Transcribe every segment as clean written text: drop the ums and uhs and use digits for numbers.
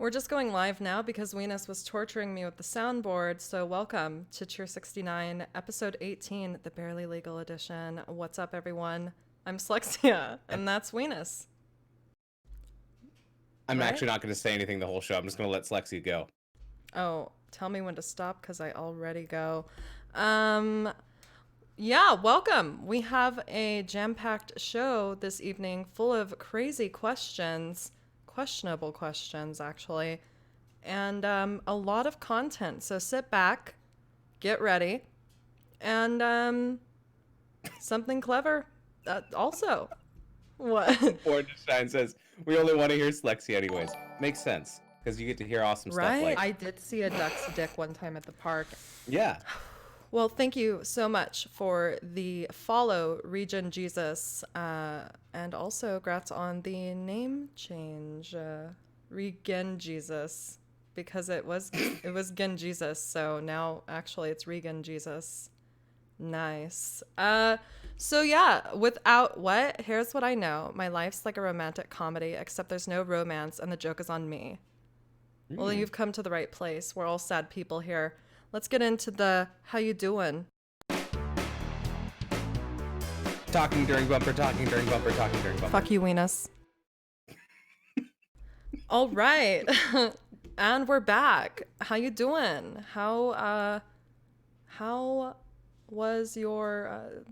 We're just going live now because Venus was torturing me with the soundboard. So welcome to Cheer69, episode 18, the Barely Legal edition. What's up, everyone? I'm Slexia, and that's Venus. I'm Right? actually not going to say anything the whole show. I'm just going to let Slexi go. Oh, tell me when to stop because I already go. Yeah, welcome. We have a jam-packed show this evening full of crazy questions, questionable questions, actually, and a lot of content. So sit back, get ready, and something clever also. What? Born to Shine says, we only want to hear Slexi anyways. Makes sense, because you get to hear awesome stuff Right? like, I did see a duck's dick one time at the park. yeah. Well, thank you so much for the follow, Regen Jesus, and also grats on the name change, Regen Jesus, because it was Gen Jesus, so now actually it's Regen Jesus. Nice. So yeah, without what? Here's what I know. My life's like a romantic comedy, except there's no romance, and the joke is on me. Well, you've come to the right place. We're all sad people here. Let's get into the how you doing. Talking during bumper, talking during bumper, talking during bumper. Fuck you, Venus. All right. And we're back. How you doing? How was your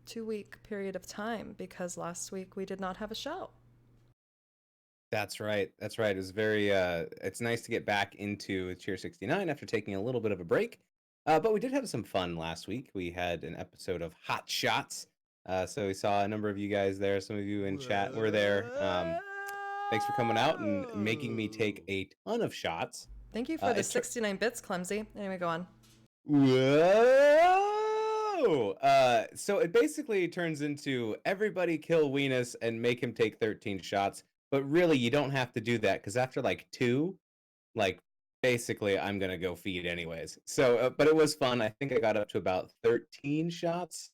2-week period of time? Because last week we did not have a show. That's right. That's right. It was very, it's nice to get back into Cheer69 after taking a little bit of a break. But we did have some fun last week. We had an episode of Hot Shots. So we saw a number of you guys there. Some of you in chat were there. Thanks for coming out and making me take a ton of shots. Thank you for the 69 bits, Clumsy. Anyway, go on. Whoa! So it basically turns into everybody kill Venus and make him take 13 shots. But really, you don't have to do that because after like 2, like basically I'm gonna go feed anyways. So, but it was fun. I think I got up to about 13 shots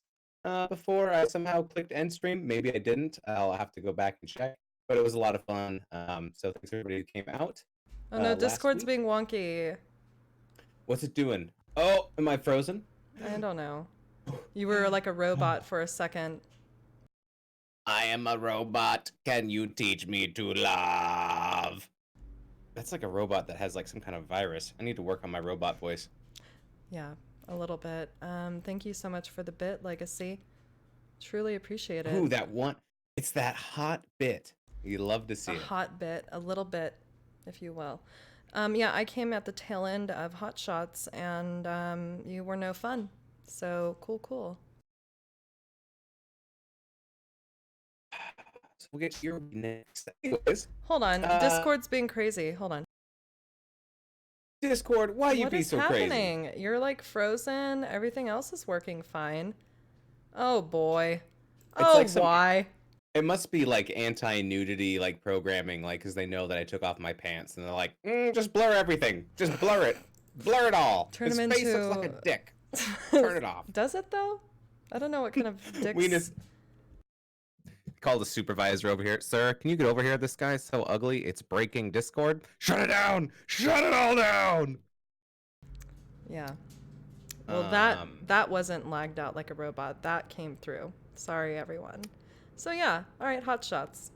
before I somehow clicked end stream. Maybe I didn't. I'll have to go back and check. But it was a lot of fun. So thanks everybody who came out. Oh no, Discord's week. being wonky. What's it doing? Oh, am I frozen? I don't know. You were like a robot for a second. I am a robot. Can you teach me to love? That's like a robot that has like some kind of virus. I need to work on my robot voice. Yeah, a little bit. Thank you so much for the bit, Legacy. Truly appreciate it. Ooh, that one. It's that hot bit. You love to see a it. hot bit, a little bit, if you will. Yeah, I came at the tail end of Hot Shots, and you were no fun. So cool. So we'll get to your next. Anyways, hold on, Discord's being crazy. Hold on. Discord, why you be so crazy? What is happening? You're like frozen. Everything else is working fine. Oh boy. Why? It must be like anti-nudity like programming, like because they know that I took off my pants and they're like, just blur everything, just blur it, blur it all. Turn His him face into... looks like a dick. Turn it off. Does it though? I don't know what kind of dicks. We just call the supervisor over here. Sir, can you get over here? This guy's so ugly. It's breaking Discord. Shut it down. Shut it all down. Yeah. Well, that wasn't lagged out like a robot. That came through. Sorry, everyone. So yeah, all right, Hot Shots.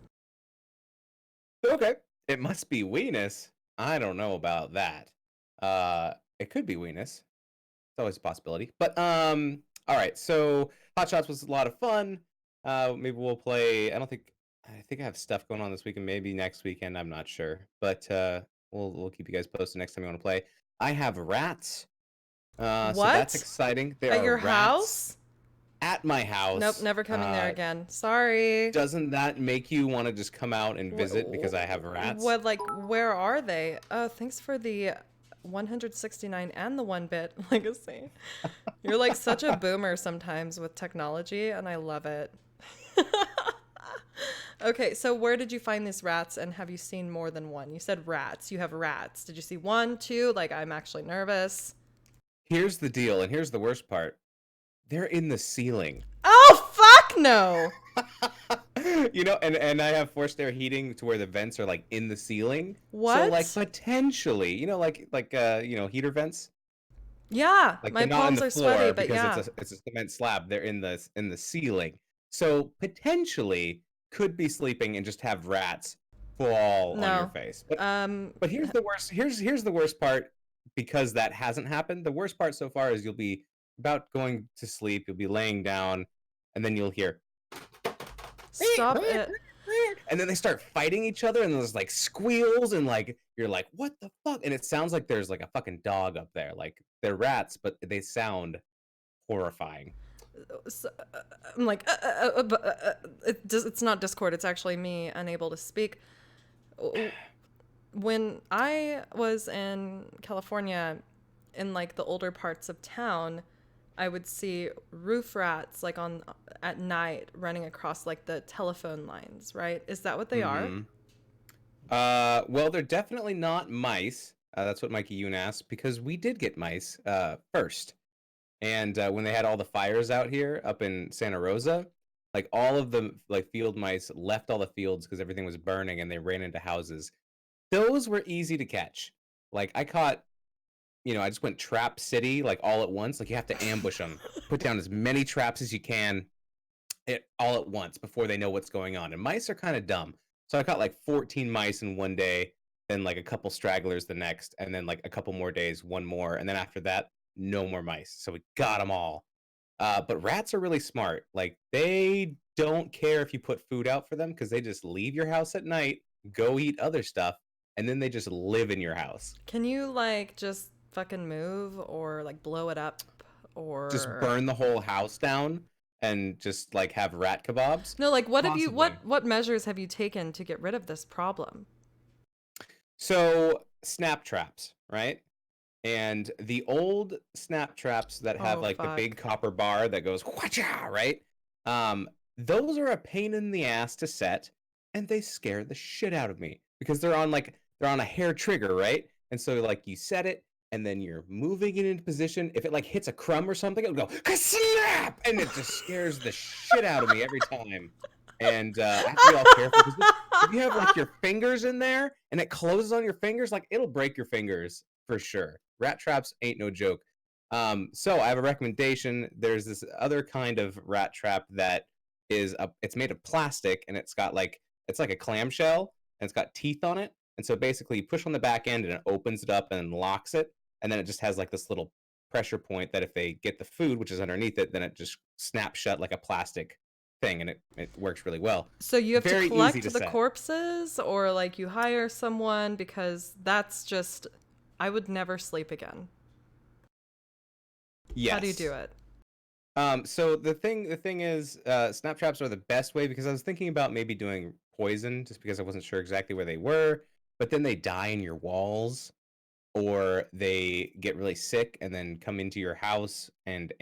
Okay, it must be Venus. I don't know about that. It could be Venus. It's always a possibility. But all right. So Hot Shots was a lot of fun. Maybe we'll play. I think I have stuff going on this weekend. Maybe next weekend. I'm not sure. But we'll keep you guys posted next time you want to play. I have rats. What? So that's exciting. There At are your rats house? at my house. Nope, never coming there again. Sorry. Doesn't that make you want to just come out and visit because I have rats? What, like, where are they? Oh, thanks for the 169 and the 1-bit Legacy. You're like such a boomer sometimes with technology, and I love it. Okay, so where did you find these rats, and have you seen more than one? You said rats. You have rats. Did you see 1, 2? Like, I'm actually nervous. Here's the deal, and here's the worst part. They're in the ceiling. Oh, fuck no! And I have forced air heating to where the vents are like in the ceiling. So like What? potentially, heater vents. Yeah, Like my they're not in palms the are sweaty, floor but because yeah. it's a cement slab. They're in the ceiling. So potentially could be sleeping and just have rats fall on your No. face. But Um, but here's the worst. Here's the worst part because that hasn't happened. The worst part so far is you'll be about going to sleep. You'll be laying down, and then you'll hear, stop it. and then they start fighting each other, and there's like squeals, and like you're like, what the fuck? And it sounds like there's like a fucking dog up there. Like they're rats, but they sound horrifying. So, I'm like, it's not Discord. It's actually me unable to speak. When I was in California, in like the older parts of town, I would see roof rats like on at night running across like the telephone lines, right? Is that what they are? Mm-hmm. Well, they're definitely not mice. That's what Mikey Yoon asked because we did get mice first. And when they had all the fires out here up in Santa Rosa, like all of the like field mice left all the fields because everything was burning and they ran into houses. Those were easy to catch. Like I caught, I just went trap city like all at once. Like you have to ambush them, put down as many traps as you can all at once before they know what's going on. And mice are kind of dumb. So I caught like 14 mice in one day, then like a couple stragglers the next, and then like a couple more days, one more, and then after that, no more mice. So we got them all. But rats are really smart. Like they don't care if you put food out for them because they just leave your house at night, go eat other stuff, and then they just live in your house. Can you like just fucking move or like blow it up Just or burn the whole house down and just like have rat kebabs. no, like what have you Possibly. what measures have you taken to get rid of this problem? So snap traps, right? And the old snap traps that have Oh like the big fuck. copper bar that goes whacha, right? Those are a pain in the ass to set, and they scare the shit out of me because they're on a hair trigger, right? And so like you set it, and then you're moving it into position. If it like hits a crumb or something, it'll go snap, and it just scares the shit out of me every time. And I have to be all careful because if you have like your fingers in there and it closes on your fingers, like it'll break your fingers for sure. Rat traps ain't no joke. So I have a recommendation. There's this other kind of rat trap that it's made of plastic and it's like a clamshell and it's got teeth on it. And so basically you push on the back end and it opens it up and locks it. And then it just has like this little pressure point that if they get the food, which is underneath it, then it just snaps shut like a plastic thing and it works really well. So you have to Very easy to collect the set. corpses or like you hire someone because that's just I would never sleep again. How do you do Yes. it? So the thing is, snap traps are the best way because I was thinking about maybe doing poison just because I wasn't sure exactly where they were, but then they die in your walls or they get really sick and then come into your house and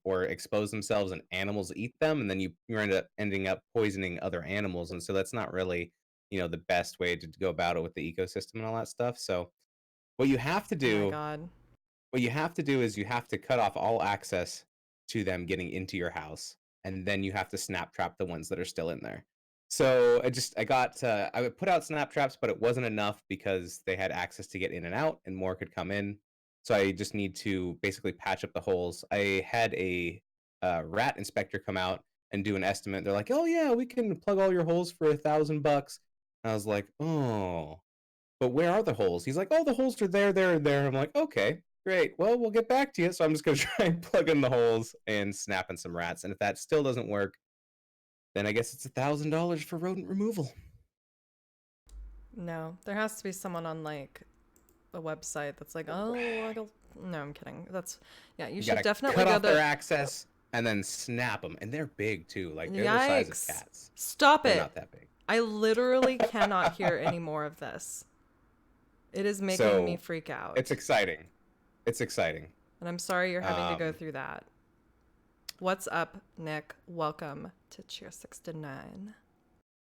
or expose themselves and animals eat them and then you end up ending up poisoning other animals and so that's not really, the best way to go about it with the ecosystem and all that stuff. So what you have to Oh my do god. what you have to do is you have to cut off all access to them getting into your house, and then you have to snap trap the ones that are still in there. So I would put out snap traps, but it wasn't enough because they had access to get in and out, and more could come in. So I just need to basically patch up the holes. I had a rat inspector come out and do an estimate. They're like, "Oh yeah, we can plug all your holes for $1,000." I was like, "Oh, but where are the holes?" He's like, "Oh, the holes are there, there, and there." I'm like, "Okay, great. Well, we'll get back to you." So I'm just gonna try and plug in the holes and snap in some rats. And if that still doesn't work, then I guess it's $1,000 for rodent removal. No, there has to be someone on like a website that's like, oh, no, I'm kidding. That's yeah. You You should gotta definitely cut go off their to. access and then snap them. And they're big too. Like they're the size of Yikes! cats. Stop They're it! not that big. I literally cannot hear any more of this. It is making me So freak it's out, exciting. It's exciting. and I'm sorry you're having to go Um, through that. What's up, Nick? Welcome to Cheer69.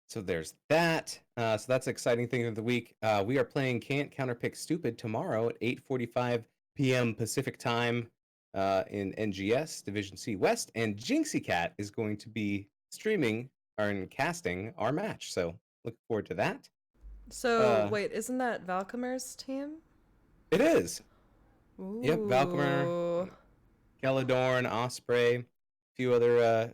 So there's that. So that's exciting thing of the week. We are playing Can't Counterpick Stupid tomorrow at 8:45 p.m. Pacific time in NGS Division C West, and Jinxie Cat is going to be streaming are in casting our match. So look forward to that. So, Uh, wait, isn't that Valcomer's team? it is. Yep, Valkymer, Ooh. Geladorn, Osprey, a few other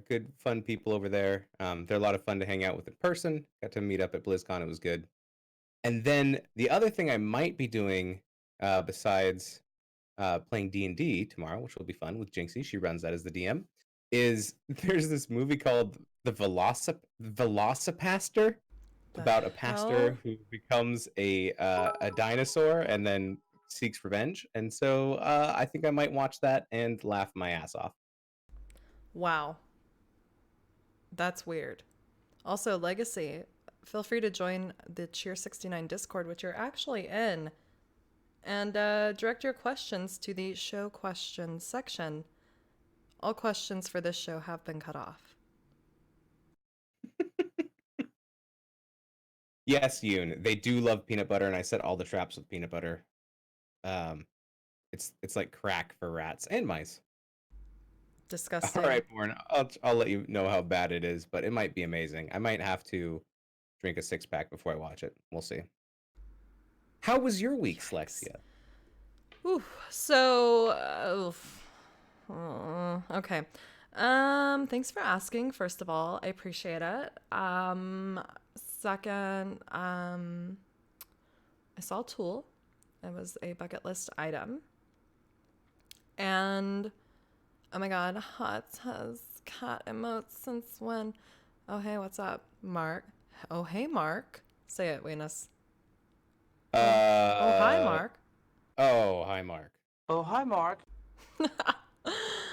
good, fun people over there. They're a lot of fun to hang out with in person. Got to meet up at BlizzCon. It was good. And then the other thing I might be doing, besides playing D&D tomorrow, which will be fun with Jinxie, she runs that as the DM, is there's this movie called The Velocipaster The about a hell? pastor who becomes a dinosaur and then seeks revenge. And so I think I might watch that and laugh my ass off. Wow. That's weird. Also, Legacy, feel free to join the Cheer69 Discord, which you're actually in, and direct your questions to the show questions section. All questions for this show have been cut off. Yes, Yoon, they do love peanut butter, and I set all the traps with peanut butter. Um, it's like crack for rats and mice. All Disgusting. right, Born. I'll let you know how bad it is, but it might be amazing. I might have to drink a 6-pack before I watch it. We'll see. How was your week, Yikes. Slexia? Ooh, so, okay. Thanks for asking, first of all. I appreciate it. Second, I saw Tool. It was a bucket list item. And oh my god, Hot has cat emotes since when? Oh hey, what's up, Mark? Oh hey, Mark. Say it, Venus. Oh hi, Uh Mark. oh, hi Mark. Oh, hi, Mark.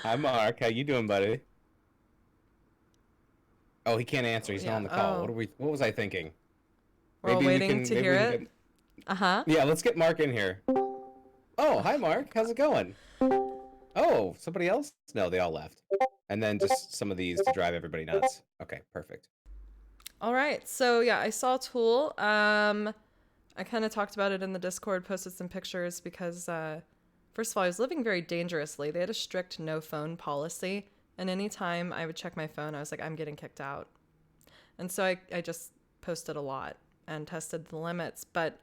Hi Mark, how you doing, buddy? Oh, he can't answer. He's not Yeah. on the call. Oh, What was I thinking? we're all waiting to Maybe hear we can it. get. Uh huh. Yeah, let's get Mark in here. Oh, hi Mark. How's it going? Oh, somebody else? No, they all left. And then just some of these to drive everybody nuts. Okay, perfect. All right. So yeah, I saw Tool. I kind of talked about it in the Discord, posted some pictures because, first of all, I was living very dangerously. They had a strict no phone policy, and anytime I would check my phone, I was like, I'm getting kicked out. And so I just posted a lot and tested the limits, but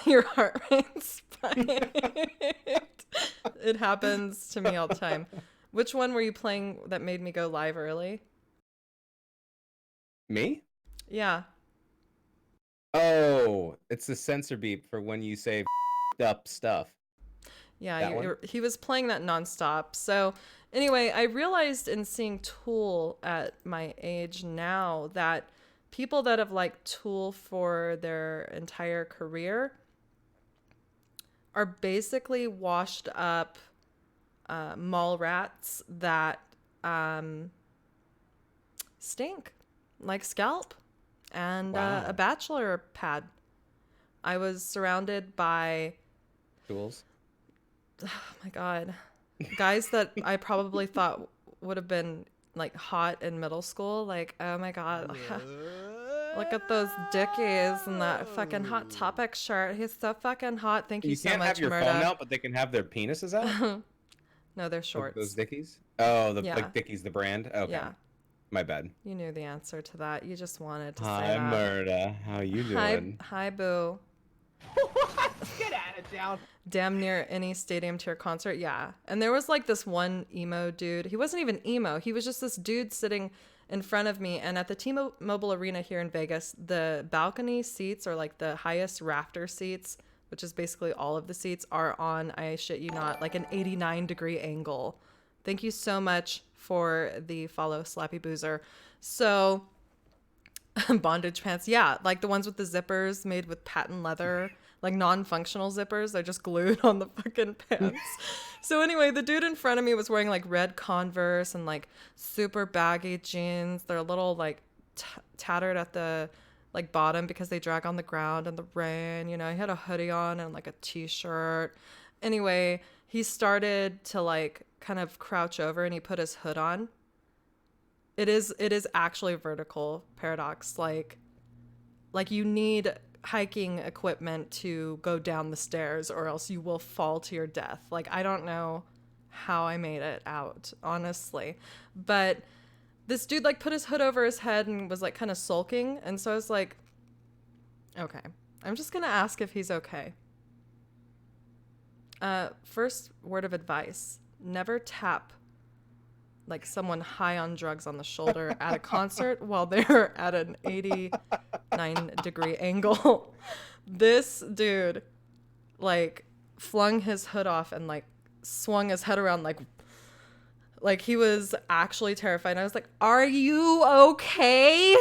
your heart rate spiked. It happens to me all the time. Which one were you playing that made me go live early? Me? Yeah. Oh, it's the sensor beep for when you say up stuff. Yeah, That one? he was playing that nonstop. So, anyway, I realized in seeing Tool at my age now that people that have liked Tool for their entire career are basically washed up mall rats that stink, like Scalp and a Wow. bachelor pad. I was surrounded by, Tools. oh my God, guys that I probably thought would have been like hot in middle school. Like, oh my God, look at those dickies and that fucking Hot Topic shirt. He's so fucking hot. Thank you You so can't have much, your phone Murda. out, but they can have their penises out? No, they're Those shorts. Dickies? Oh, the Yeah, like Dickies the brand? Okay. yeah. My bad. You knew the answer to that. You just wanted to say Hi, that. Murda. How you Hi, doing? hi, boo. What? Get out of town. Damn near any stadium tier concert, yeah. And there was like this one emo dude. He wasn't even emo. He was just this dude sitting in front of me. And at the T-Mobile Arena here in Vegas, the balcony seats, or like the highest rafter seats, which is basically all of the seats, are on, I shit you not, like an 89-degree angle. Thank you so much for the follow, Slappy Boozer. So, bondage pants, yeah, like the ones with the zippers made with patent leather, like non-functional zippers. They're just glued on the fucking pants. So anyway, the dude in front of me was wearing like red Converse and like super baggy jeans. They're a little like tattered at the like bottom because they drag on the ground in the rain. You know, he had a hoodie on and like a t-shirt. Anyway, he started to like kind of crouch over and he put his hood on. It is actually vertical paradox. Like you need hiking equipment to go down the stairs or else you will fall to your death. Like I don't know how I made it out, honestly. But this dude like put his hood over his head and was like kind of sulking. And so I was like, okay, I'm just going to ask if he's okay. First word of advice, never tap like someone high on drugs on the shoulder at a concert while they're at an 89-degree angle. This dude like flung his hood off and like swung his head around like he was actually terrified. And I was like, are you okay?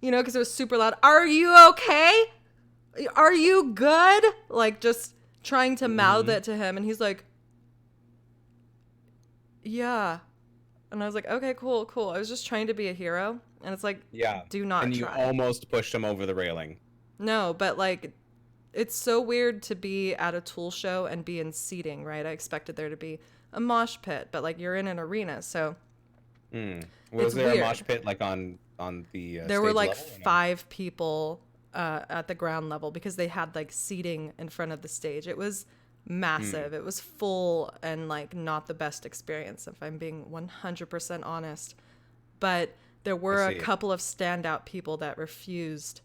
You know, because it was super loud. Are you okay? Are you good? Like just trying to mouth it to him. And he's like, yeah. And I was like, okay, cool. I was just trying to be a hero. And it's like, Yeah. do not And you try. almost pushed him over the railing. No, but like, it's so weird to be at a Tool show and be in seating, right? I expected there to be a mosh pit, but like you're in an arena, so Was there weird. a mosh pit like on the there were stage like level, or no? 5 people at the ground level because they had like seating in front of the stage. It was massive. It was full and like not the best experience, if I'm being 100% honest. But there were a couple of standout people that refused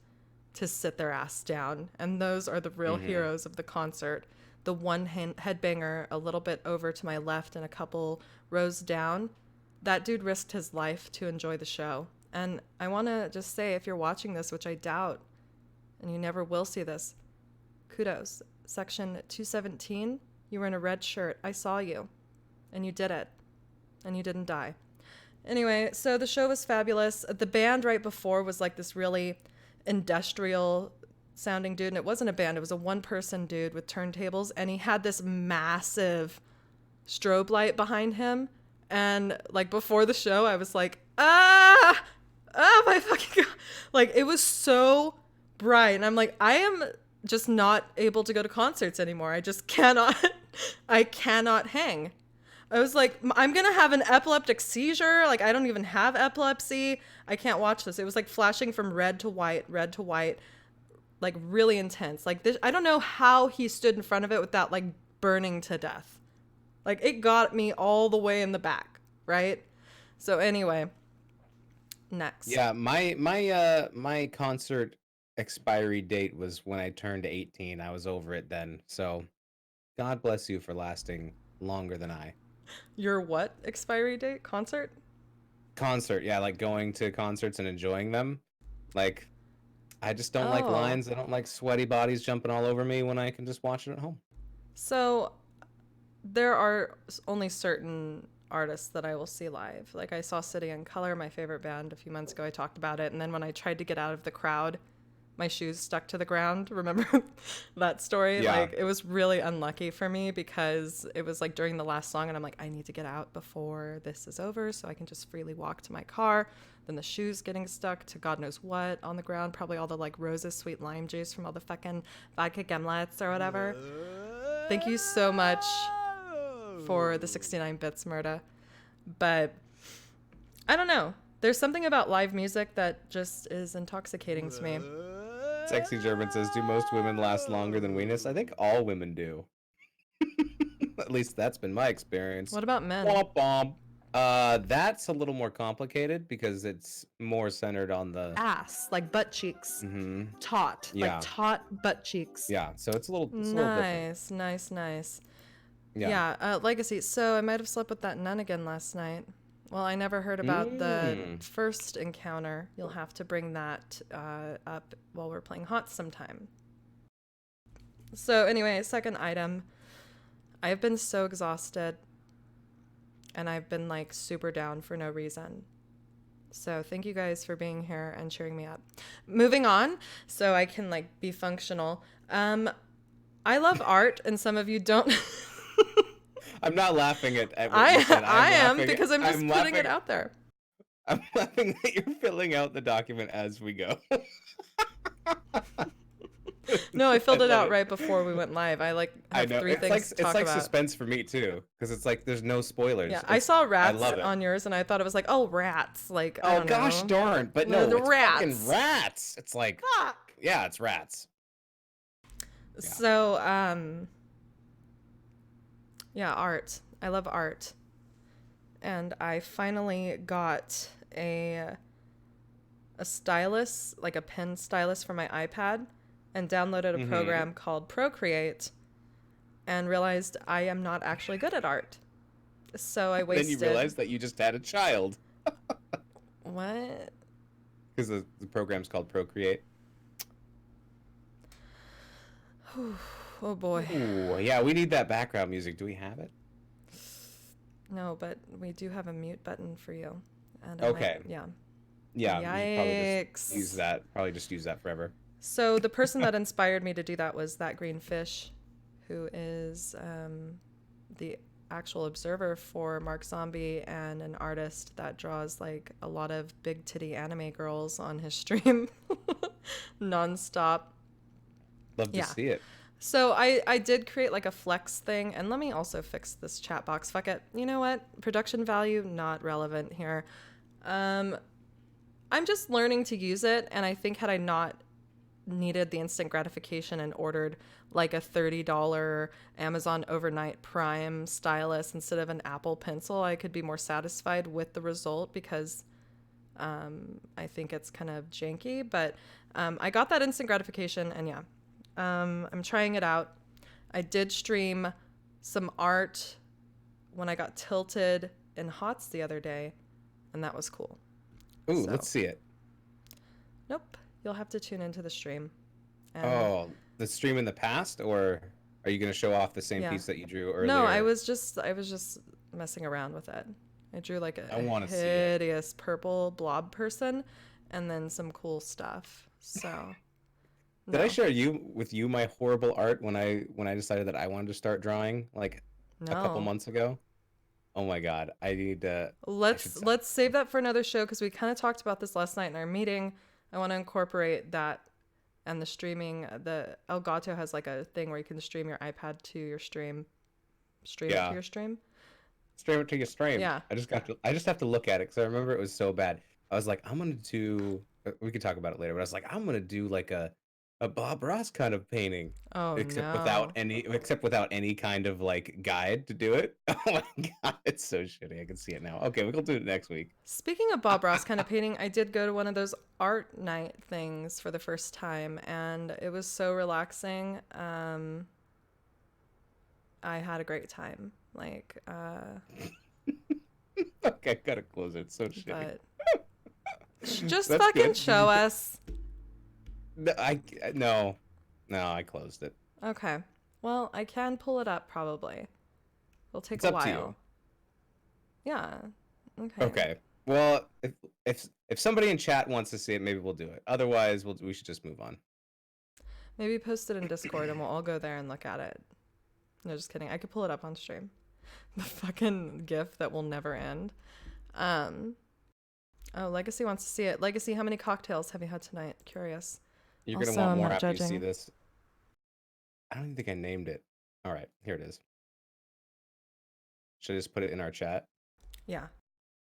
to sit their ass down, and those are the real heroes of the concert. The one headbanger a little bit over to my left and a couple rows down, that dude risked his life to enjoy the show. And I want to just say, if you're watching this, which I doubt, and you never will see this, kudos. Section 217, you were in a red shirt. I saw you, and you did it, and you didn't die. Anyway, so the show was fabulous. The band right before was like this really industrial sounding dude, and it wasn't a band, it was a one-person dude with turntables, and he had this massive strobe light behind him. And like before the show, I was like, my fucking God. Like it was so bright, and I'm like, I am just not able to go to concerts anymore. I just cannot I cannot hang. I was like, I'm gonna have an epileptic seizure. Like, I don't even have epilepsy. I can't watch this. It was like flashing from red to white, like really intense. Like this, I don't know how he stood in front of it without like burning to death. Like it got me all the way in the back, right? So anyway, next. Yeah, my concert expiry date was when I turned 18. I was over it then. So God bless you for lasting longer than I. Your what expiry date? Concert? Concert, yeah, like going to concerts and enjoying them. Like, I just don't like lines. I don't like sweaty bodies jumping all over me when I can just watch it at home. So there are only certain artists that I will see live. Like I saw City and Color, my favorite band, a few months ago. I talked about it. And then when I tried to get out of the crowd, my shoes stuck to the ground. Remember that story? Yeah. Like it was really unlucky for me because it was like during the last song and I'm like, I need to get out before this is over so I can just freely walk to my car. Then the shoes getting stuck to God knows what on the ground. Probably all the like Rose's sweet lime juice from all the fucking vodka gimlets or whatever. Thank you so much for the 69 bits, Murda. But I don't know. There's something about live music that just is intoxicating to me. Sexy German says, do most women last longer than weenus? I think all women do. At least that's been my experience. What about men? Womp womp. That's a little more complicated because it's more centered on the ass, like butt cheeks. Mm-hmm. Taut. Yeah. Like taut butt cheeks. Yeah, so it's a little different. Nice. Yeah, Legacy. So I might have slept with that nun again last night. Well, I never heard about the first encounter. You'll have to bring that up while we're playing HOTS sometime. So anyway, second item. I've been so exhausted. And I've been like super down for no reason. So thank you guys for being here and cheering me up. Moving on, so I can like be functional. I love art, and some of you don't. I'm not laughing at what you said. I am because I'm just putting it out there. I'm laughing that you're filling out the document as we go. No, I filled it out right before we went live. I like have three things to talk about. It's like suspense for me too, because it's like there's no spoilers. Yeah, I saw rats on yours, and I thought it was like, oh, rats. Like, I don't gosh know. darn! But no, the it's rats. fucking rats. It's like, fuck. Yeah, it's rats. Yeah. So, yeah, art. I love art. And I finally got a stylus, like a pen stylus for my iPad, and downloaded a program called Procreate and realized I am not actually good at art. So I Then you wasted... realize that you just had a child. What? Because the program's called Procreate. Oh boy. Ooh, yeah, we need that background music. Do we have it? No, but we do have a mute button for you. And Okay. yeah. Yeah, we should probably just Yikes. use that. Probably just use that forever. So the person that inspired me to do that was that green fish, who is the actual observer for Mark Zombie and an artist that draws like a lot of big titty anime girls on his stream nonstop. Love to see it. So I did create like a flex thing, and let me also fix this chat box. Fuck it. You know what? Production value, not relevant here. I'm just learning to use it, and I think had I not needed the instant gratification and ordered like a $30 Amazon overnight Prime stylus instead of an Apple Pencil, I could be more satisfied with the result, because I think it's kind of janky. But I got that instant gratification, and yeah, I'm trying it out. I did stream some art when I got tilted in HOTS the other day, and that was cool. Ooh, let's see it. Nope. You'll have to tune into the stream. Oh, the stream in the past, or are you going to show off the same piece that you drew earlier? No, I was just messing around with it. I drew like a hideous purple blob person, and then some cool stuff. So, Did I share with you my horrible art when I decided that I wanted to start drawing like a couple months ago? Oh my God, I need to. Let's save that for another show, because we kind of talked about this last night in our meeting. I want to incorporate that and the streaming. The Elgato has like a thing where you can stream your iPad to your stream. Stream it to your stream. Stream it to your stream. Yeah. I just have to look at it, because I remember it was so bad. I was like, I'm gonna do. We could talk about it later, but I was like, I'm gonna do like a Bob Ross kind of painting. Oh, except no. without any kind of like guide to do it. Oh my God, it's so shitty. I can see it now. Okay, we'll do it next week. Speaking of Bob Ross kind of painting, I did go to one of those art night things for the first time, and it was so relaxing. I had a great time. Like, okay, gotta close it. It's so shitty. But just fucking show us. No, I closed it. Okay. Well, I can pull it up probably. It'll take It's a up while. to you. Yeah. Okay. Okay. Well, if somebody in chat wants to see it, maybe we'll do it. Otherwise, we should just move on. Maybe post it in Discord and we'll all go there and look at it. No, just kidding. I could pull it up on stream. The fucking GIF that will never end. Oh, Legacy wants to see it. Legacy, how many cocktails have you had tonight? Curious. You're gonna want more after you see this. I don't even think I named it. All right, here it is. Should I just put it in our chat? Yeah.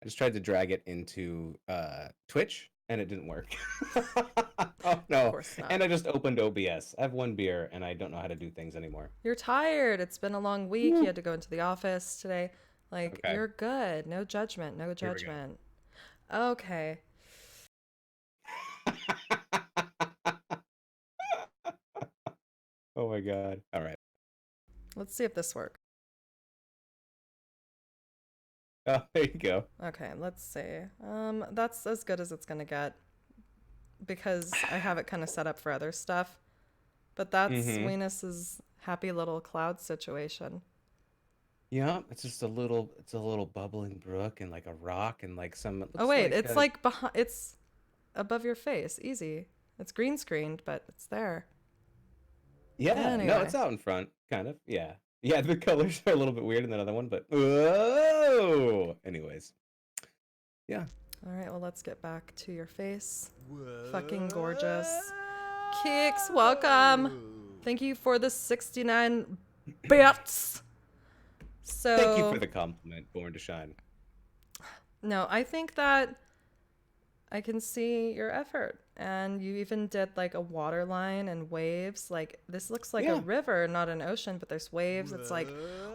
I just tried to drag it into Twitch, and it didn't work. Oh no! Of course not. And I just opened OBS. I have one beer, and I don't know how to do things anymore. You're tired. It's been a long week. Woo. You had to go into the office today. Like, Okay. You're good. No judgment. No judgment. Okay. Oh my God. All right. Let's see if this works. Oh, there you go. Okay, let's see. That's as good as it's gonna get, because I have it kind of set up for other stuff. But that's Venus's happy little cloud situation. Yeah, it's just a little bubbling brook and like a rock and like some. Oh wait, it's like behind. It's above your face. Easy. It's green screened, but it's there. Yeah, Anyway. no, it's out in front, kind of. Yeah, the colors are a little bit weird in that other one, but whoa. Anyways, yeah. All right, well, let's get back to your face. Fucking gorgeous. Kicks, welcome. Thank you for the 69 bits. So Thank you for the compliment, Born to Shine. No, I think that I can see your effort. And you even did like a water line and waves. Like, this looks like a river, not an ocean, but there's waves. It's like,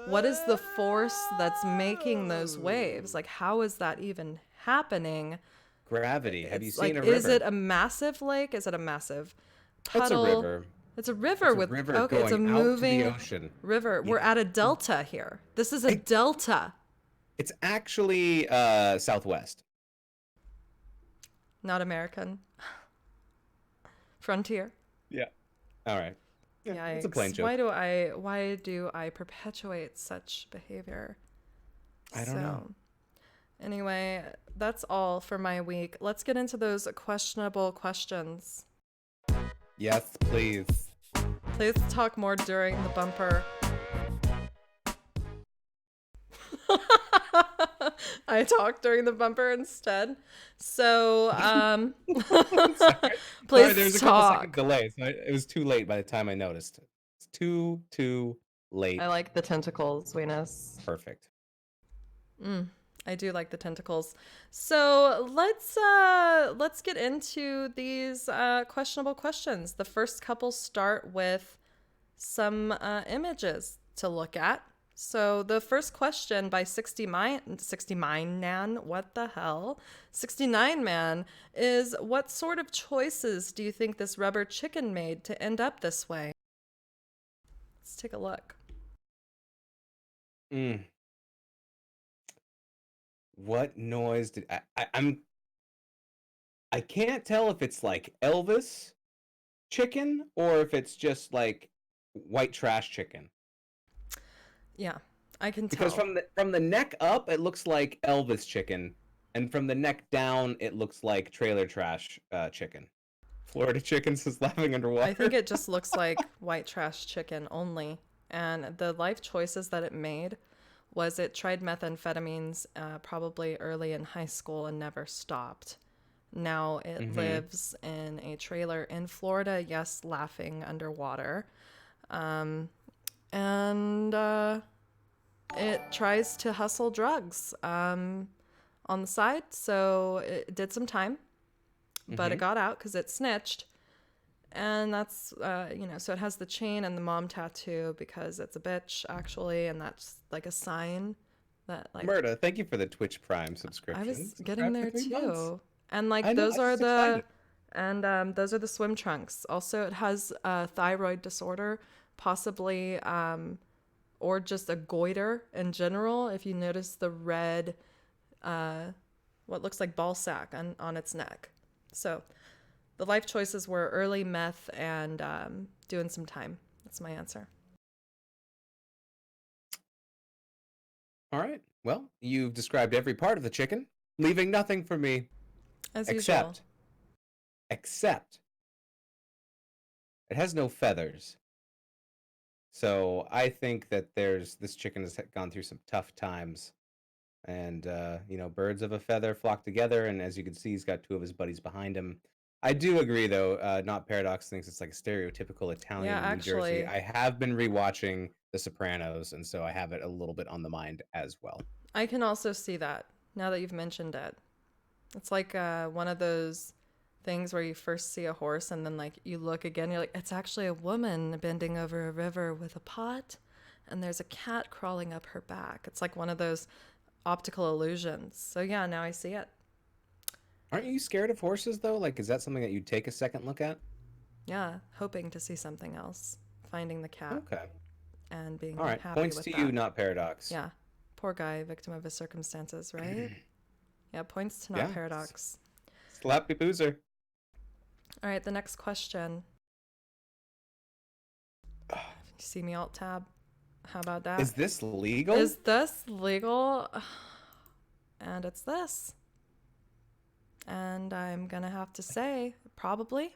what is the force that's making those waves? Like, how is that even happening? Gravity. Have you It's seen like, a is it river? a massive lake? Is it a massive It's a puddle? river. It's a river It's a with, river okay, it's a going out to the moving ocean. river. We're Yeah. at a delta here. This is a It, delta, it's actually southwest. not American. Frontier. Yeah. All right. Yeah, it's a plain Yikes. joke. Why do I perpetuate such behavior? I don't know. Anyway, that's all for my week. Let's get into those questionable questions. Yes, please. Please talk more during the bumper. I talked during the bumper instead. So, Sorry, please there's a couple second talk. delay, so it was too late by the time I noticed. It's too late. I like the tentacles, Venus. Perfect. I do like the tentacles. So let's get into these questionable questions. The first couple start with some images to look at. So the first question by 69 Man, what the hell? 69 Man is, what sort of choices do you think this rubber chicken made to end up this way? Let's take a look. What noise did I can't tell if it's like Elvis chicken or if it's just like white trash chicken. Yeah, I can Because tell. from the neck up it looks like Elvis chicken, and from the neck down it looks like trailer trash chicken. Florida chickens is laughing underwater. I think it just looks like white trash chicken only. And the life choices that it made was it tried methamphetamines probably early in high school and never stopped. Now it lives in a trailer in Florida, yes, laughing underwater. And it tries to hustle drugs on the side. So it did some time, but it got out because it snitched. And that's, so it has the chain and the mom tattoo because it's a bitch, actually. And that's like a sign that, like, Murda, thank you for the Twitch Prime subscription. I was Subscribe getting there for 3 too. months. And like, I know, those I'm are just the, excited. and those are the swim trunks. Also, it has a thyroid disorder, possibly, or just a goiter in general. If you notice the red, what looks like ball sack on its neck. So the life choices were early meth and doing some time. That's my answer. All right. Well, you've described every part of the chicken, leaving nothing for me As usual. except it has no feathers. So I think that this chicken has gone through some tough times, and birds of a feather flock together. And as you can see, he's got 2 of his buddies behind him. I do agree, though. Not Paradox thinks it's like a stereotypical Italian Yeah, in New Jersey. actually. I have been rewatching The Sopranos, and so I have it a little bit on the mind as well. I can also see that now that you've mentioned it. It's like one of those things where you first see a horse and then like you look again, you're like, it's actually a woman bending over a river with a pot and there's a cat crawling up her back. It's like one of those optical illusions. So yeah, now I see it. Aren't you scared of horses, though? Like, is that something that you'd take a second look at? Yeah, hoping to see something else. Finding the cat Okay. and being All right. happy Points with to that. you, not Paradox. Yeah. Poor guy, victim of his circumstances, right? Yeah, points to not Yeah. Paradox. Slappy boozer. All right, the next question. You see me alt tab? How about that? Is this legal? Is this legal? And it's this. And I'm going to have to say, probably.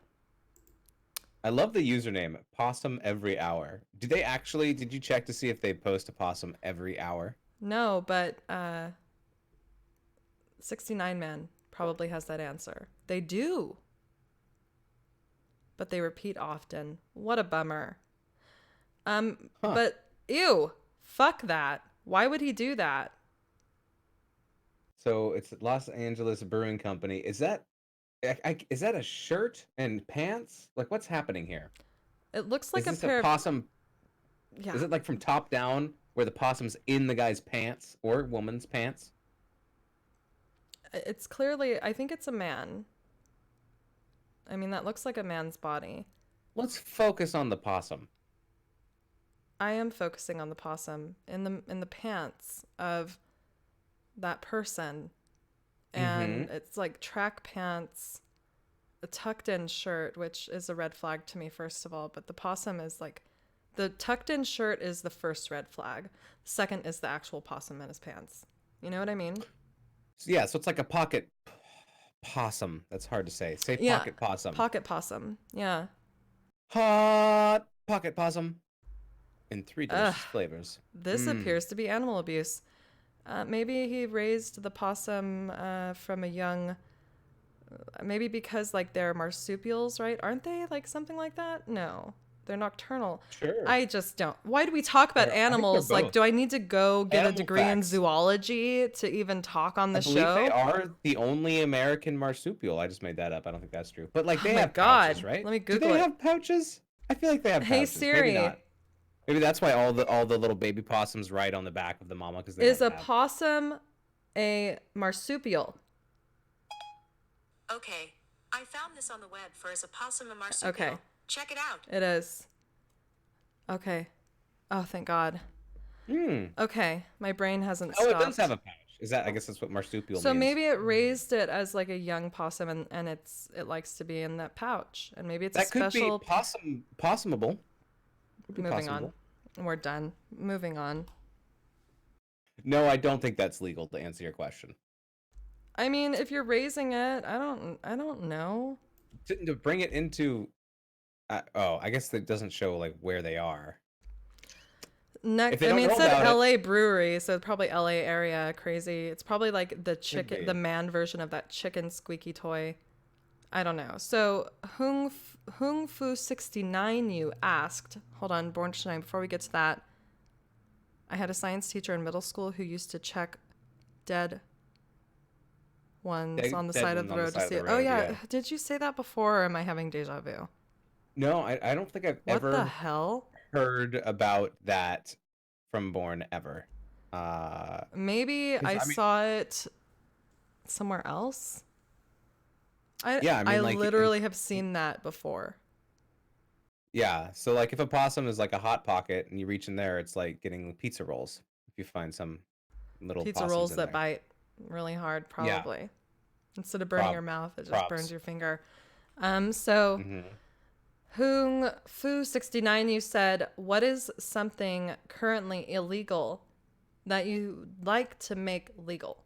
I love the username, Possum Every Hour. Did you check to see if they post a possum every hour? No, but 69 Man probably has that answer. They do. But they repeat often. What a bummer. But ew, fuck that. Why would he do that? So it's Los Angeles Brewing Company. Is that a shirt and pants? Like, what's happening here? It looks like Is a this pair a of... possum? Yeah. Is it like from top down where the possum's in the guy's pants or woman's pants? It's clearly, I think it's a man. I mean, that looks like a man's body. Let's focus on the possum. I am focusing on the possum in the pants of that person. And it's like track pants, a tucked in shirt, which is a red flag to me, first of all. But the possum is like, the tucked in shirt is the first red flag. The second is the actual possum in his pants. You know what I mean? So, yeah, so it's like a pocket possum. That's hard to say. Say Yeah. pocket possum. Pocket possum. Yeah. Hot pocket possum in 3 Ugh. delicious flavors. This appears to be animal abuse. Maybe he raised the possum from a young. Maybe because like they're marsupials, right? Aren't they like something like that? No, they're nocturnal. Sure. I just don't. Why do we talk about I think they're animals? Like, both. do I need to go get a Animal degree in facts. zoology to even talk on the I believe show? they are the only American marsupial. I just made that up. I don't think that's true. But like Oh they my have God. pouches, right? Let me Do Google they it. have pouches? I feel like they have Hey pouches. Siri, Maybe not. Maybe that's why all the little baby possums ride on the back of the mama because they is a don't have. possum a marsupial? Okay, I found this on the web for Is a Possum a Marsupial? Okay. Check it out. It is. Okay. Oh, thank God. Okay, my brain hasn't Oh, stopped. it does have a pouch. Is that? I guess that's what marsupial So means. maybe it raised it as like a young possum, and it likes to be in that pouch, and maybe it's that a special. could be possumable. Could be Moving possumable. on, we're done. Moving on. No, I don't think that's legal to answer your question. I mean, if you're raising it, I don't know. To bring it into, I guess that doesn't show like where they are. Next, If they I don't mean, it know said about it- L.A. brewery, so it's probably L.A. area. Crazy. It's probably like the chicken, be. the man version of that chicken squeaky toy. I don't know. So Hung Fu 69, you asked. Hold on, Bornstein. Before we get to that, I had a science teacher in middle school who used to check dead ones on the dead side of ones the on the road to side of see the it. Oh road, yeah. yeah. Did you say that before, or am I having deja vu? No, I don't think I've What ever the hell? heard about that from Born ever. Maybe 'Cause, I I mean- saw it somewhere else. Yeah, I mean, like, literally have seen that before. Yeah, so like if a possum is like a hot pocket and you reach in there, it's like getting pizza rolls. If you find some little Pizza possums rolls in that there. bite really hard, Yeah. probably. Instead of burning Prob- your mouth, it just props. burns your finger. So Hung Fu 69, you said, what is something currently illegal that you like to make legal?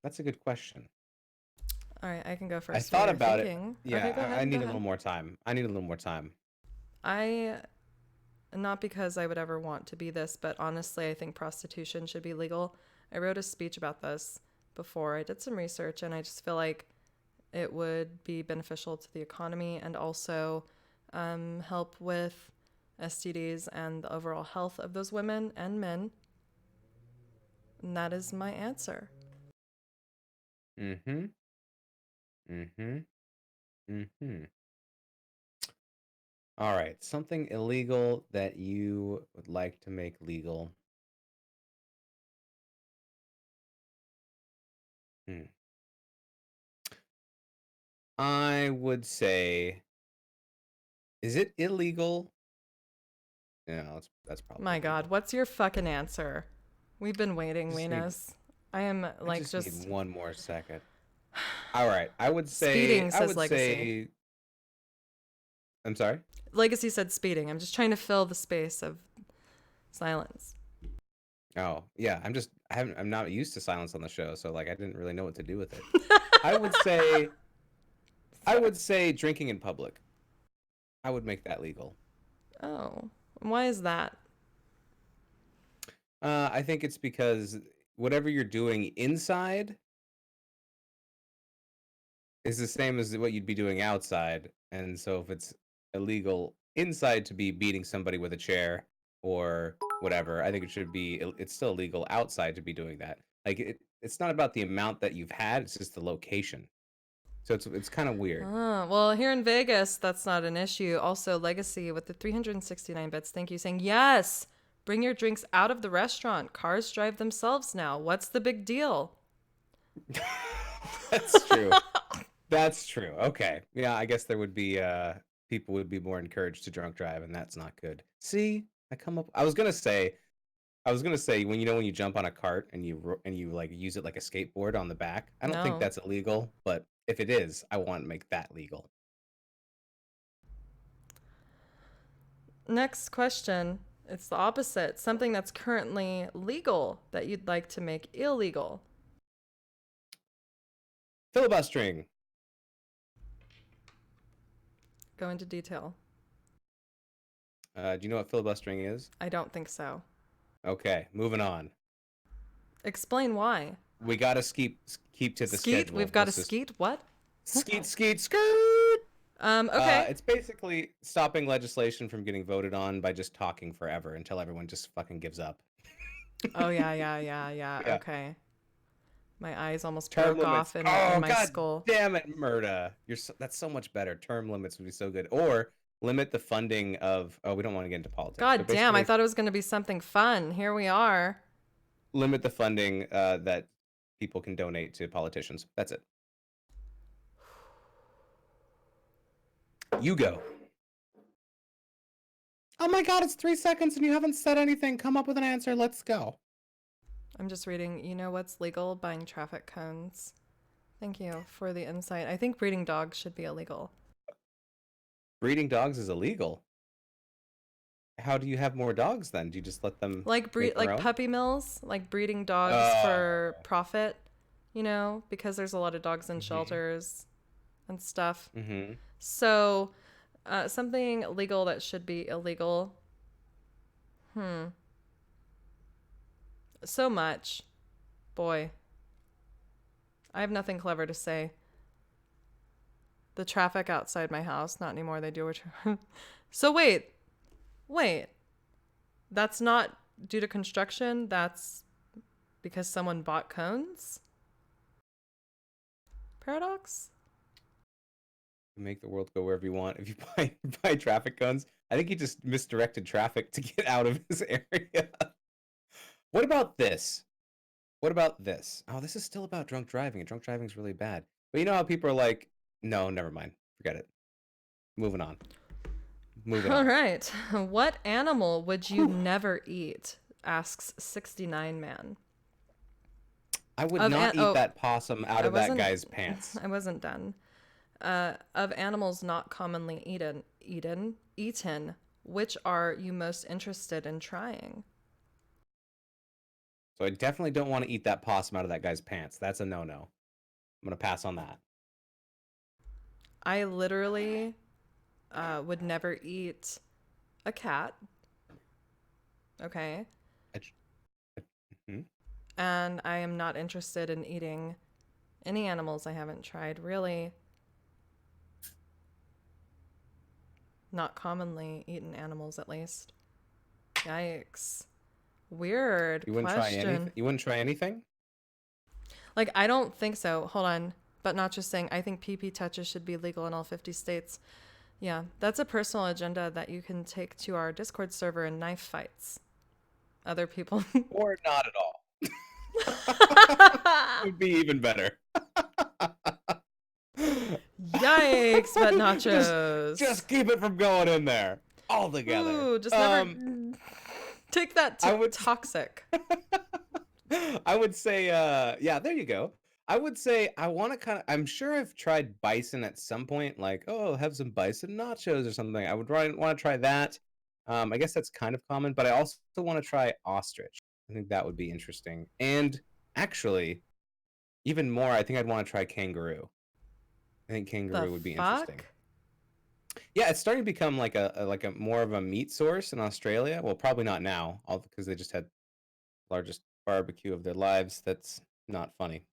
That's a good question. All right, I can go first. I while thought you're about thinking. it. Yeah, Okay, go ahead. I go need a ahead. little more time. I need a little more time. Not because I would ever want to be this, but honestly, I think prostitution should be legal. I wrote a speech about this before. I did some research, and I just feel like it would be beneficial to the economy and also help with STDs and the overall health of those women and men. And that is my answer. Mm-hmm. Mm-hmm. Mm-hmm. All right, something illegal that you would like to make legal. I would say, is it illegal? Yeah, that's probably My God, illegal. what's your fucking answer? We've been waiting, Just need- Venus. I am like I just just need one more second. All right, I would say Speeding, I says would Legacy. say I'm sorry. Legacy said speeding. I'm just trying to fill the space of silence. Oh, yeah, I'm not used to silence on the show, so like I didn't really know what to do with it. I would say drinking in public. I would make that legal. Oh, why is that? I think it's because whatever you're doing inside is the same as what you'd be doing outside. And so if it's illegal inside to be beating somebody with a chair or whatever, I think it's still illegal outside to be doing that. Like it's not about the amount that you've had, it's just the location. So it's kind of weird. Well, here in Vegas, that's not an issue. Also, Legacy with the 369 bits. Thank you, saying, yes, bring your drinks out of the restaurant. Cars drive themselves now. What's the big deal? That's true. That's true. Okay. Yeah, I guess there would be people would be more encouraged to drunk drive, and that's not good. See, I was gonna say when when you jump on a cart and you like use it like a skateboard on the back. I don't think No. that's illegal, but if it is, I want to make that legal. Next question. It's the opposite. Something that's currently legal that you'd like to make illegal. Filibustering. Go into detail. Do you know what filibustering is? I don't think so. Okay, moving on. Explain why. We gotta keep to the Skeet? schedule. We've got to Let's just- skeet? What? Skeet, skeet, skirt. Okay. It's basically stopping legislation from getting voted on by just talking forever until everyone just fucking gives up. Oh, yeah. Yeah. Okay. My eyes almost Term broke limits. off in Oh, my God skull. damn it, Murda. That's so much better. Term limits would be so good. Or limit the funding of. Oh, we don't want to get into politics. God but damn, I basically thought it was going to be something fun. Here we are. limit the funding that people can donate to politicians. That's it. You go. Oh my God, it's 3 seconds and you haven't said anything. Come up with an answer. Let's go. I'm just reading, you know what's legal? Buying traffic cones. Thank you for the insight. I think breeding dogs should be illegal. Breeding dogs is illegal. How do you have more dogs then? Do you just let them Like make their own? puppy mills, like breeding dogs Oh. for profit, because there's a lot of dogs in shelters and stuff. Mm-hmm. So, something legal that should be illegal. So much. Boy. I have nothing clever to say. The traffic outside my house, not anymore. They do return. So wait. That's not due to construction. That's because someone bought cones? Paradox? Make the world go wherever you want. If you buy traffic cones, I think he just misdirected traffic to get out of his area. What about this? Oh, this is still about drunk driving, and drunk driving is really bad. But you know how people are like, no, never mind. Forget it. Moving on. All right. What animal would you never eat? Asks 69 man. I would not eat that possum out of that guy's pants. I wasn't done. Of animals not commonly eaten, which are you most interested in trying? So I definitely don't want to eat that possum out of that guy's pants. That's a no-no. I'm gonna pass on that. I literally would never eat a cat. Okay. And I am not interested in eating any animals I haven't tried, really. Not commonly eaten animals, at least. Yikes. Weird You wouldn't question. try anything? You wouldn't try anything? Like, I don't think so. Hold on. But not just saying, I think PP touches should be legal in all 50 states. Yeah, that's a personal agenda that you can take to our Discord server and knife fights. Other people. Or not at all. Would be even better. Yikes, but nachos. Just keep it from going in there altogether. Ooh, just never take that to toxic. I would say, yeah, there you go. I would say I want to I'm sure I've tried bison at some point, like, oh, have some bison nachos or something. I would want to try that. I guess that's kind of common, but I also want to try ostrich. I think that would be interesting. And actually, even more, I think I'd want to try kangaroo. I think kangaroo would be interesting. Yeah, it's starting to become like a more of a meat source in Australia. Well, probably not now, because they just had the largest barbecue of their lives. That's not funny.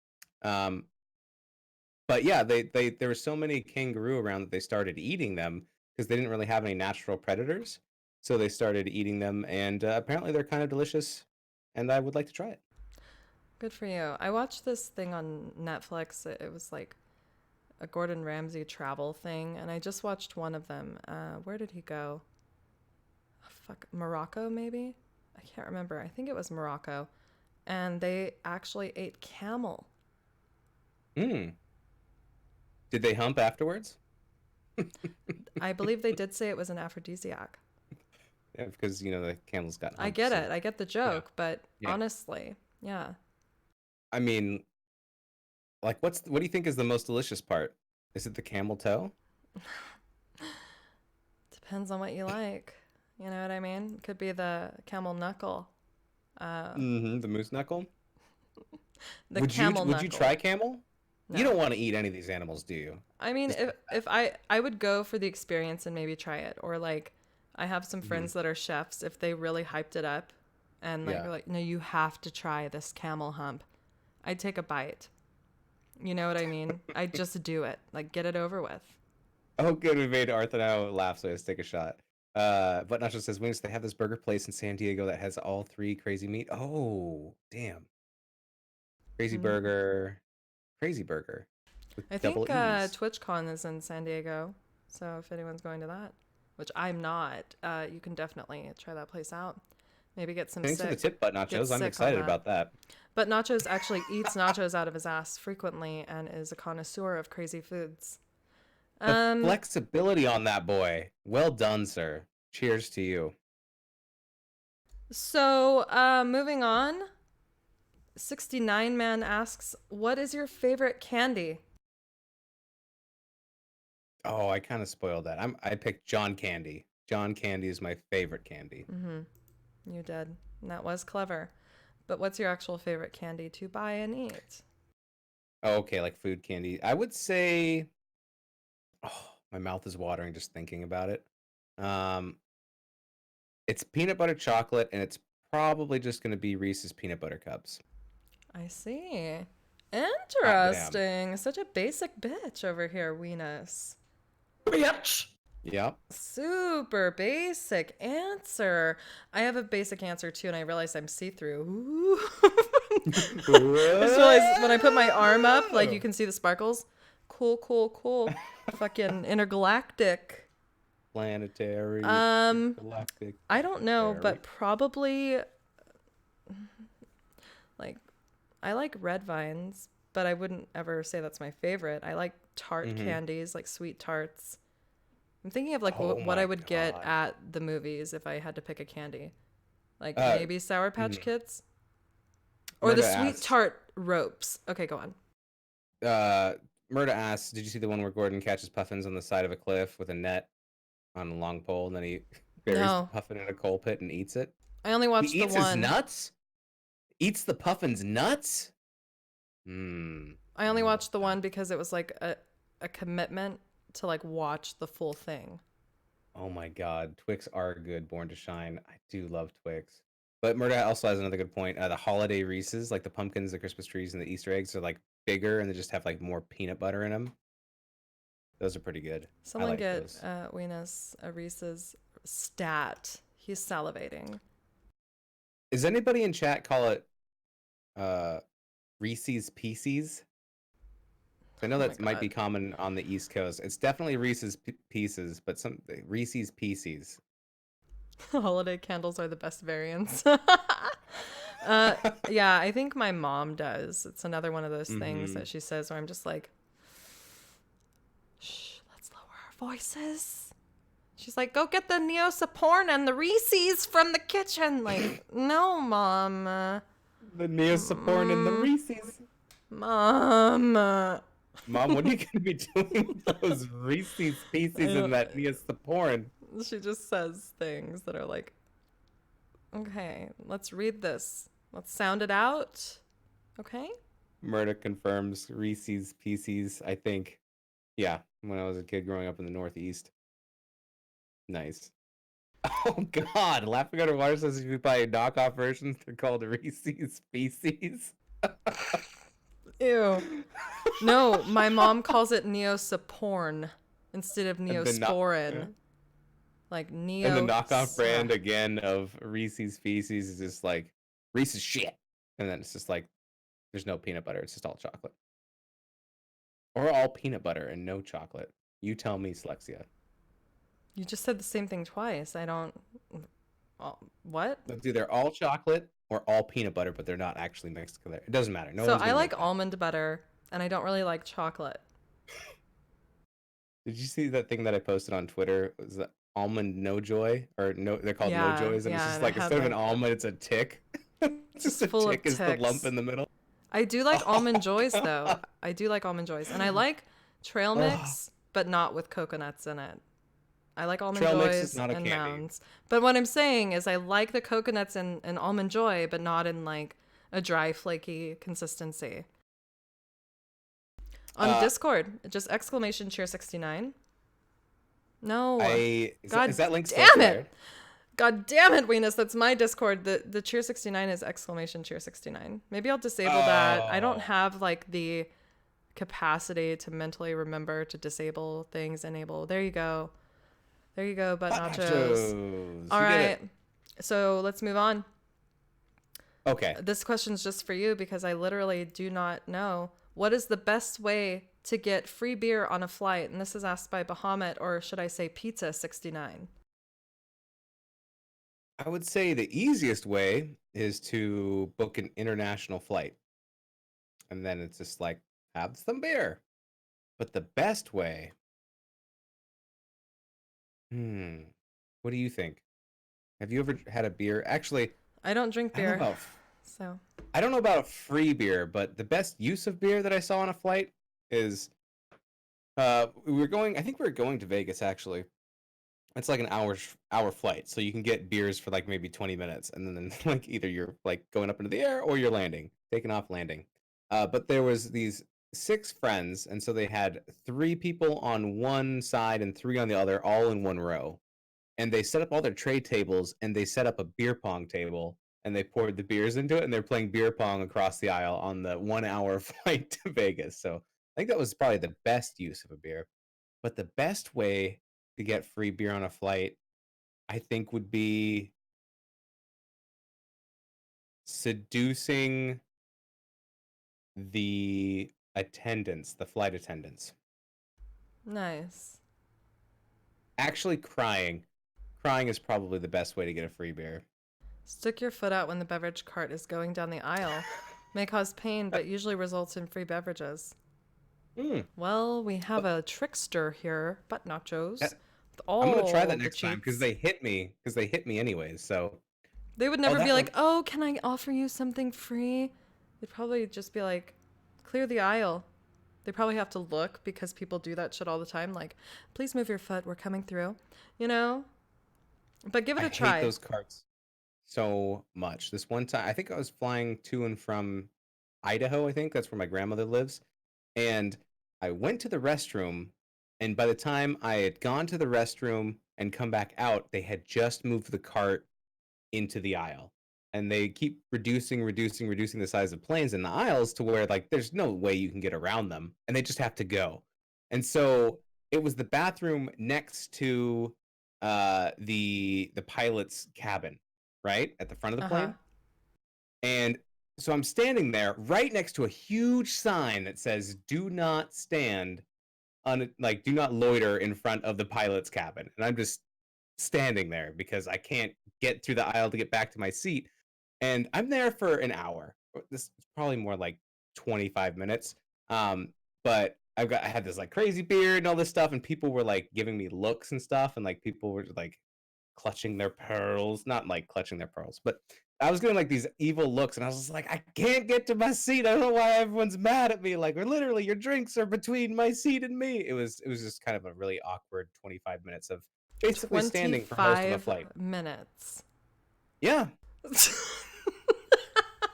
But yeah, there were so many kangaroo around that they started eating them because they didn't really have any natural predators. So they started eating them, and apparently they're kind of delicious, and I would like to try it. Good for you. I watched this thing on Netflix. It was like a Gordon Ramsay travel thing, and I just watched one of them. Where did he go? Oh, fuck, Morocco maybe? I can't remember. I think it was Morocco. And they actually ate camel. Hmm. Did they hump afterwards? I believe they did say it was an aphrodisiac. Yeah, because the camel's got humps. I get it. I get the joke, but Yeah. honestly, yeah. I mean, like, what do you think is the most delicious part? Is it the camel toe? Depends on what you like. You know what I mean? Could be the camel knuckle. The moose knuckle. The Would camel you knuckle. try camel? You No. don't want to eat any of these animals, do you? I mean, if I would go for the experience and maybe try it, or like I have some friends that are chefs. If they really hyped it up, and like Yeah. were like, no, you have to try this camel hump. I'd take a bite. You know what I mean? I'd just do it. Like get it over with. Oh, good. We made Arthur now laugh, so let's take a shot. But Nacho says, Wings, they have this burger place in San Diego that has all three crazy meat. Oh, damn. Crazy burger. Crazy burger. With I double think E's. TwitchCon is in San Diego, so if anyone's going to that, which I'm not, you can definitely try that place out. Maybe get some Thanks for the sick. tip, but get Nachos. I'm sick on excited that. about that. But Nachos actually eats nachos out of his ass frequently and is a connoisseur of crazy foods. The flexibility on that boy. Well done, sir. Cheers to you. So, moving on. 69 Man asks, what is your favorite candy? Oh, I kind of spoiled that. I picked John Candy. John Candy is my favorite candy. You did. And that was clever. But what's your actual favorite candy to buy and eat? Oh, okay, like food candy. I would say, oh, my mouth is watering just thinking about it. It's peanut butter chocolate, and it's probably just going to be Reese's peanut butter cups. I see. damn. Interesting. Such a basic bitch over here, Weenus. Bitch. Yep. Super basic answer. I have a basic answer too, and I realized I'm see-through. Ooh. I just realized when I put my arm up, like you can see the sparkles. Cool, cool, cool. Fucking intergalactic. Planetary. Galactic. I don't know, Very. but probably like I like red vines, but I wouldn't ever say that's my favorite. I like tart candies, like sweet tarts. I'm thinking of like Oh what my I would get God. at the movies if I had to pick a candy. Like Uh, maybe Sour Patch Kids. Or the Murda sweet asks- tart ropes. Okay, go on. Murda asks, did you see the one where Gordon catches puffins on the side of a cliff with a net on a long pole, and then he buries No. the puffin in a coal pit and eats it? I only watched He the eats his one. nuts? Eats the puffin's nuts? I only watched the one because it was like a commitment to like watch the full thing. Oh my God, Twix are good. Born to Shine. I do love Twix. But Murda also has another good point. The holiday Reese's, like the pumpkins, the Christmas trees, and the Easter eggs, are like bigger and they just have like more peanut butter in them. Those are pretty good. Someone I like get those. Weenus a Reese's stat. He's salivating. Does anybody in chat call it Reese's Pieces? I know Oh my that might be God. common on the East Coast. It's definitely Reese's Pieces, but some Reese's Pieces. Holiday candles are the best variants. Yeah, I think my mom does. It's another one of those things that she says where I'm just like, shh, let's lower our voices. She's like, go get the Neosporin and the Reese's from the kitchen. Like, no, Mom. The Neosporin and the Reese's. Mom. Mom, what are you going to be doing with those Reese's Pieces and that Neosporin? She just says things that are like, okay, let's read this. Let's sound it out. Okay? Murda confirms Reese's Pieces, I think. Yeah, when I was a kid growing up in the Northeast. Nice. Oh God, Laughing Underwater says if you buy knockoff versions, they're called Reese's Pieces. Ew. No, my mom calls it Neosporin instead of the no- Neosporin. yeah. Like Neo. And the knockoff brand again of Reese's Pieces is just like Reese's shit. And then it's just like There's no peanut butter. It's just all chocolate. Or all peanut butter and no chocolate. You tell me, Slexia. You just said the same thing twice. I don't. What? It's either all chocolate or all peanut butter, but they're not actually mixed together. It doesn't matter. No So one's I gonna like make that. almond butter, and I don't really like chocolate. Did you see that thing that I posted on Twitter? It was the almond no joy, or no? They're called no Yeah, joys, and it's yeah, just and like it had, instead of an like- almond, it's a tick. It's just a full of tick is the lump ticks. in the middle. I do like almond joys though. I do like almond joys, and I like trail mix, but not with coconuts in it. I like almond Trail mix joys is not a and candy. mounds. But what I'm saying is I like the coconuts in almond joy, but not in like a dry, flaky consistency. On Discord, just exclamation Cheer69. No. Is God that link still damn there? it. God damn it, Weenus. That's my Discord. The Cheer69 is exclamation Cheer69. Maybe I'll disable that. I don't have like the capacity to mentally remember to disable things. Enable. There you go. There you go, butt nachos. All You did right. it. So let's move on. Okay. This question's just for you because I literally do not know. What is the best way to get free beer on a flight? And this is asked by Bahamut, or should I say Pizza69? I would say the easiest way is to book an international flight. And then it's just like, have some beer. But the best way, what do you think? Have you ever had a beer? Actually, I don't drink I don't beer. know about, So I don't know about free beer, but the best use of beer that I saw on a flight is, I think we were going to Vegas actually. It's like an hour flight, so you can get beers for like maybe 20 minutes, and then like either you're like going up into the air or you're taking off landing. But there was these 6 friends, and so they had 3 people on one side and 3 on the other, all in one row. And they set up all their tray tables, and they set up a beer pong table, and they poured the beers into it, and they're playing beer pong across the aisle on the 1-hour flight to Vegas. So I think that was probably the best use of a beer. But the best way to get free beer on a flight, I think, would be seducing the flight attendants. nice. Actually crying. Crying is probably the best way to get a free beer. Stick your foot out when the beverage cart is going down the aisle. May cause pain, but usually results in free beverages. Well, we have a trickster here, butt nachos. With all I'm gonna try that the next time because cheats. they hit me. anyways. So They would never that be like, one- "Oh, can I offer you something free?" They'd probably just be like, "Clear the aisle." They probably have to look because people do that shit all the time. Like, "Please move your foot. We're coming through." You know. But give it I a try. hate those carts so much. This one time, I think I was flying to and from Idaho. I think that's where my grandmother lives, and I went to the restroom. And by the time I had gone to the restroom and come back out, they had just moved the cart into the aisle. And they keep reducing the size of planes in the aisles to where like there's no way you can get around them, and they just have to go. And so it was the bathroom next to the pilot's cabin, right at the front of the plane. And so I'm standing there right next to a huge sign that says "Do not stand do not loiter in front of the pilot's cabin." And I'm just standing there because I can't get through the aisle to get back to my seat. And I'm there for an hour. This is probably more like 25 minutes. But I had this like crazy beard and all this stuff, and people were like giving me looks and stuff, and like people were like clutching their pearls, not like clutching their pearls, but I was getting like these evil looks, and I was just like, I can't get to my seat. I don't know why everyone's mad at me. Like, or literally, your drinks are between my seat and me. It was just kind of a really awkward 25 minutes of basically standing for most of a flight. 25 minutes. Yeah.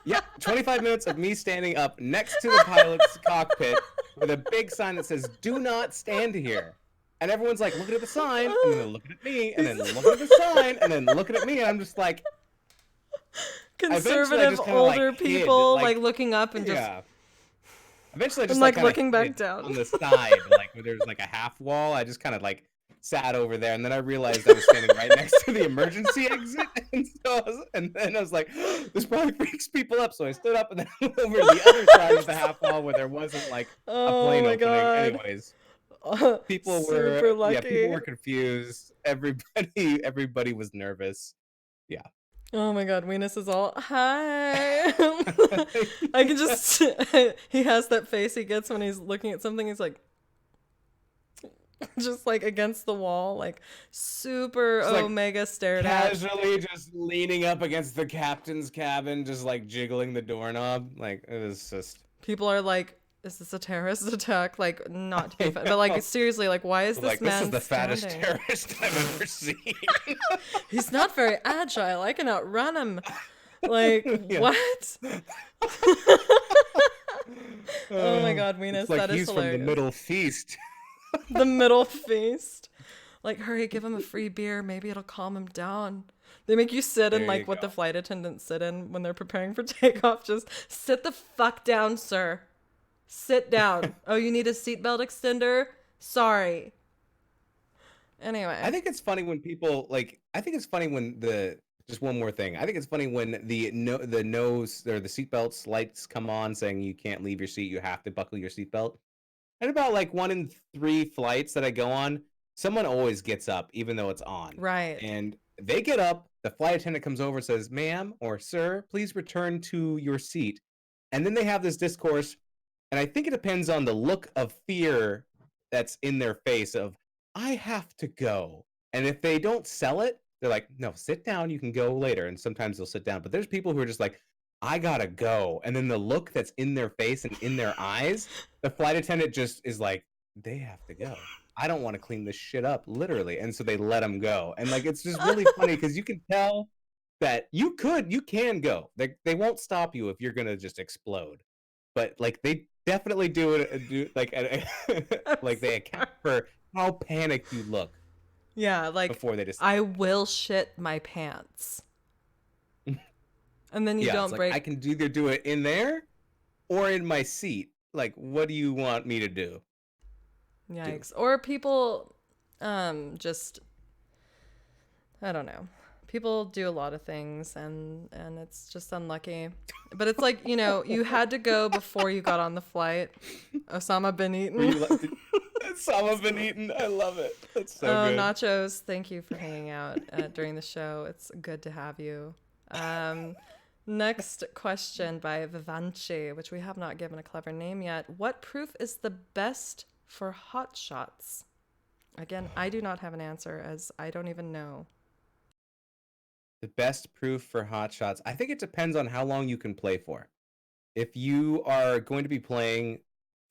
Yeah, 25 minutes of me standing up next to the pilot's cockpit with a big sign that says "Do not stand here." And everyone's like looking at the sign, and then they're looking at me, and then looking at the sign, and then looking at me, and I'm just like, Conservative just kinda, like, older hid, people like- like looking up and just yeah. Eventually, I just and, like, kinda looking back hid down. on the side, like where there's like a half wall. I just kind of like sat over there, and then I realized I was standing right next to the emergency exit, and then I was like, this probably freaks people up. So I stood up and then went over to the other side of the half wall where there wasn't like a Oh plane my opening. god. Anyways, Super people lucky. were confused. Everybody was nervous. Yeah. Oh my god, Venus is all hi. I can just he has that face he gets when he's looking at something. He's like just like against the wall, like super Just, like, omega stared at. Casually just leaning up against the captain's cabin, just like jiggling the doorknob. Like it was just People are like, is this a terrorist attack? Like, not to be but like seriously, like why is this like man this is the fattest standing? terrorist I've ever seen. He's not very agile. I can outrun him. Like, Yeah. what? Oh my god, Venus, It's like that is he's hilarious. from the Middle Feast. The middle feast. Like, hurry, give him a free beer. Maybe it'll calm him down. They make you sit in There like you what the go. flight attendants sit in when they're preparing for takeoff. Just sit the fuck down, sir. Sit down. Oh, you need a seatbelt extender? Sorry. Anyway. I think it's funny when people like. I think it's funny when the just one more thing. I think it's funny when the nose or the seatbelts lights come on saying you can't leave your seat. You have to buckle your seatbelt. And about like 1 in 3 flights that I go on, someone always gets up even though it's on. Right. And they get up. The flight attendant comes over and says, "Ma'am or sir, please return to your seat." And then they have this discourse. And I think it depends on the look of fear that's in their face of, I have to go. And if they don't sell it, they're like, no, sit down. You can go later. And sometimes they'll sit down. But there's people who are just like, I gotta go. And then the look that's in their face and in their eyes, the flight attendant just is like, they have to go. I don't want to clean this shit up, literally. And so they let them go. And like, it's just really funny because you can tell that you can go. They won't stop you if you're gonna just explode. But like they definitely do like they account for how panicked you look Yeah, like, before they decide. I will shit my pants. And then you Yeah, don't it's like, break. I can either do it in there or in my seat. Like, what do you want me to do? Yikes. Or people just I don't know. People do a lot of things and it's just unlucky. But it's like, you know, you had to go before you got on the flight. Osama bin Laden. Osama bin Laden, I love it. That's so good. Nachos, thank you for hanging out during the show. It's good to have you. Next question by Vivanci, which we have not given a clever name yet. What proof is the best for hot shots? Again, I do not have an answer as I don't even know. The best proof for hot shots, I think it depends on how long you can play for. If you are going to be playing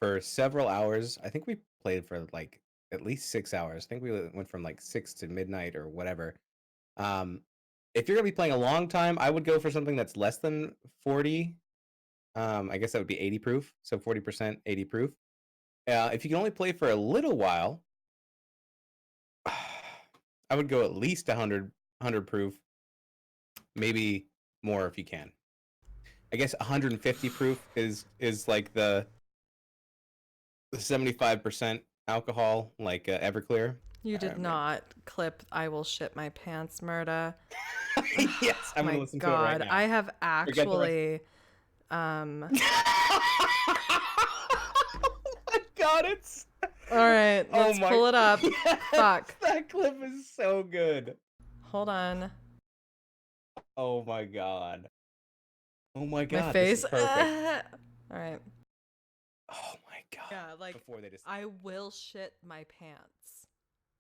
for several hours, I think we played for like at least 6 hours. I think we went from like 6 to midnight or whatever. If you're gonna be playing a long time, I would go for something that's less than 40. I guess that would be 80 proof, so 40%, 80 proof. If you can only play for a little while, I would go at least 100 proof, maybe more if you can. I guess 150 proof is like the 75% alcohol, like Everclear. You did not clip I will shit my pants, Murda. Yes, I'm gonna My listen to it right God, now. I have Forget the rest. actually Oh my God, it's all right, Oh let's my- pull it up. Yes, Fuck. that clip is so good. Hold on. Oh my God. Oh my God. My this face. is perfect. All right. Oh my God. Yeah, like Before they just, I will shit my pants.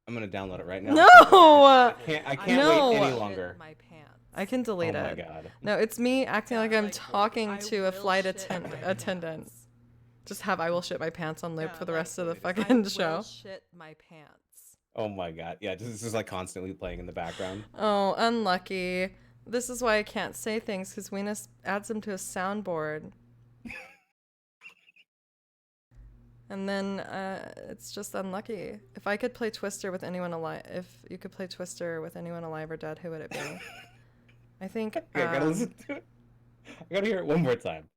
I'm gonna download it right now. No! I can't No! wait any Shit longer. my pants. I can delete Oh it. my God. No, it's me acting like I'm like, talking I to a will flight shit my attendant. Just have I will shit my pants on loop Yeah, for the like, rest of the I fucking show. Shit my pants. Oh my God. Yeah, this is like constantly playing in the background. Oh, unlucky. This is why I can't say things because Venus adds them to a soundboard. And then it's just unlucky. If I could play Twister with anyone alive, if you could play Twister with anyone alive or dead, who would it be? I think. Yeah, I gotta listen to it. I gotta hear it one more time.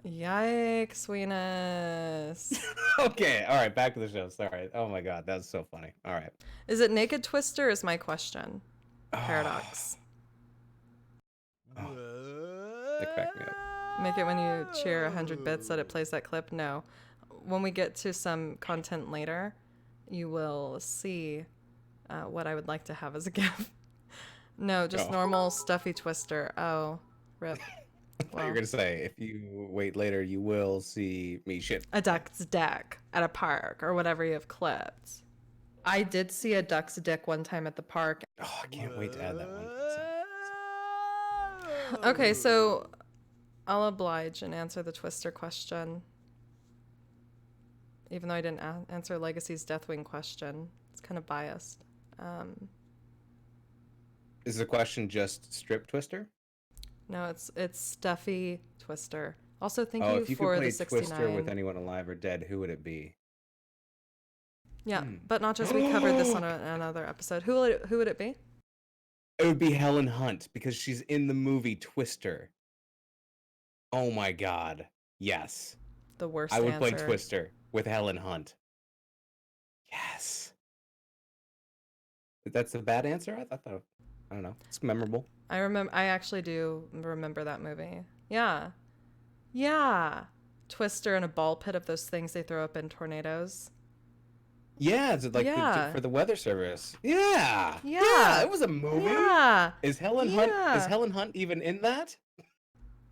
Yikes, weenus. Okay, all right, back to the show. Sorry. Oh my god, that's so funny. All right. Is it Naked Twister is my question. Paradox. That cracked me up. Make it when you cheer 100 bits that it plays that clip? No. When we get to some content later, you will see what I would like to have as a gift. No, just Oh. normal stuffy Twister. Oh, rip. I thought you were gonna say if you wait later, you will see me shit. A duck's deck at a park or whatever you have clipped. I did see a duck's dick one time at the park. Oh, I can't wait to add that one. Okay, so I'll oblige and answer the Twister question. Even though I didn't answer Legacy's Deathwing question. It's kind of biased. Is the question just strip Twister? No, it's Stuffy Twister. Also, thank Oh, you if you for could play the 69. Twister with anyone alive or dead, who would it be? Yeah, but not just we covered this on another episode. Who would it be? It would be Helen Hunt because she's in the movie Twister. Oh my god. Yes. The worst I would play answer. Twister with Helen Hunt. Yes. That's a bad answer? I thought I don't know. It's memorable. I actually do remember that movie. Yeah. Yeah. Twister in a ball pit of those things they throw up in tornadoes. Yeah, it's like Yeah. for the weather service. Yeah. Yeah. It was a movie. Yeah. Is Helen Hunt even in that?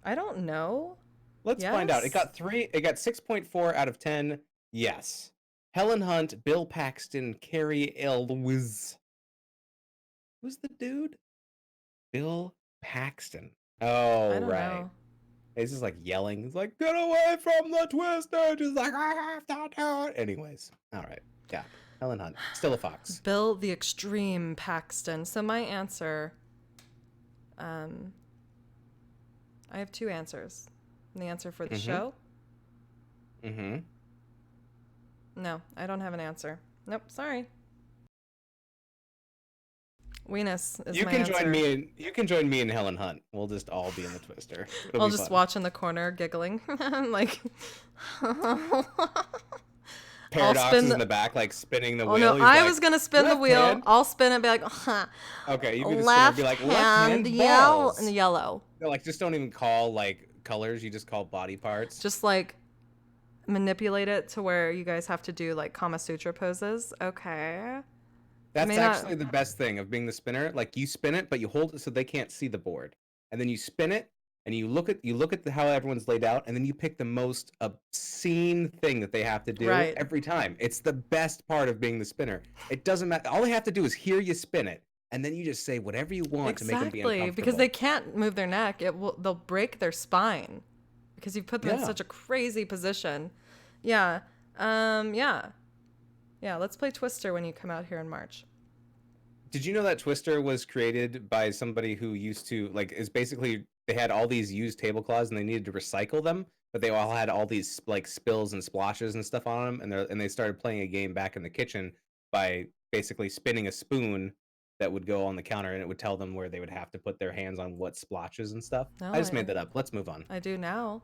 I don't know. Let's find out. Yes? It got 6.4 out of 10. Yes. Helen Hunt, Bill Paxton, Carrie Elwes. Who's the dude? Bill Paxton. Oh, I don't right. know. He's just like yelling. He's like, get away from the Twister. Just like, I have to do it. Anyways. All right. Yeah. Helen Hunt. Still a fox. Bill the Extreme Paxton. So my answer, I have two answers. And the answer for the show? Mm-hmm. No, I don't have an answer. Nope, sorry. Weenus is You my can answer. you can join me and Helen Hunt. We'll just all be in the Twister. It'll I'll be just fun. watch in the corner giggling. like Paradox spin is the- in the back, like spinning the Oh wheel. no, He's I like, was gonna spin the "Left wheel. hand." I'll spin it and be like, Okay, you can just spin it left and be like, left hand balls. and yellow. No, like, just don't even call like colors. You just call body parts. Just like manipulate it to where you guys have to do like Kama Sutra poses. Okay. That's may not- actually the best thing of being the spinner. Like, you spin it, but you hold it so they can't see the board, and then you spin it, and you look at how everyone's laid out, and then you pick the most obscene thing that they have to do Right. every time. It's the best part of being the spinner. It doesn't matter. All they have to do is hear you spin it, and then you just say whatever you want to make them be Exactly, uncomfortable. because they can't move their neck. They'll break their spine because you put them in Yeah. such a crazy position. Yeah. Yeah. Yeah, let's play Twister when you come out here in March. Did you know that Twister was created by somebody who used to is basically they had all these used tablecloths and they needed to recycle them, but they all had all these like spills and splashes and stuff on them, and they started playing a game back in the kitchen by basically spinning a spoon that would go on the counter and it would tell them where they would have to put their hands on what splotches and stuff. No, I just made that up. Let's move on. I do now.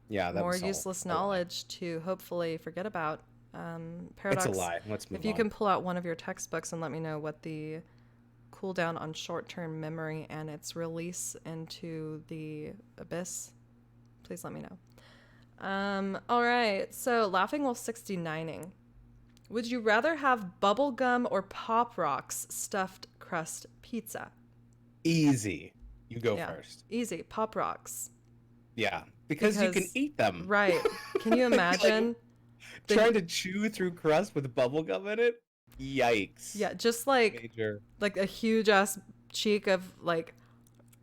Yeah, that More was all useless a lie. knowledge to hopefully forget about. It's Paradox. a lie. Let's move If you on. can pull out one of your textbooks and let me know what the cooldown on short-term memory and its release into the abyss, please let me know. All right. So laughing while 69ing. Would you rather have bubblegum or Pop Rocks stuffed crust pizza? Easy. You go Yeah. first. Easy. Pop Rocks. Yeah, because you can Because- eat them. Right. Can you Like, imagine? the- Trying to chew through crust with bubble gum in it? Yikes. Yeah, just like Major. a huge ass cheek of like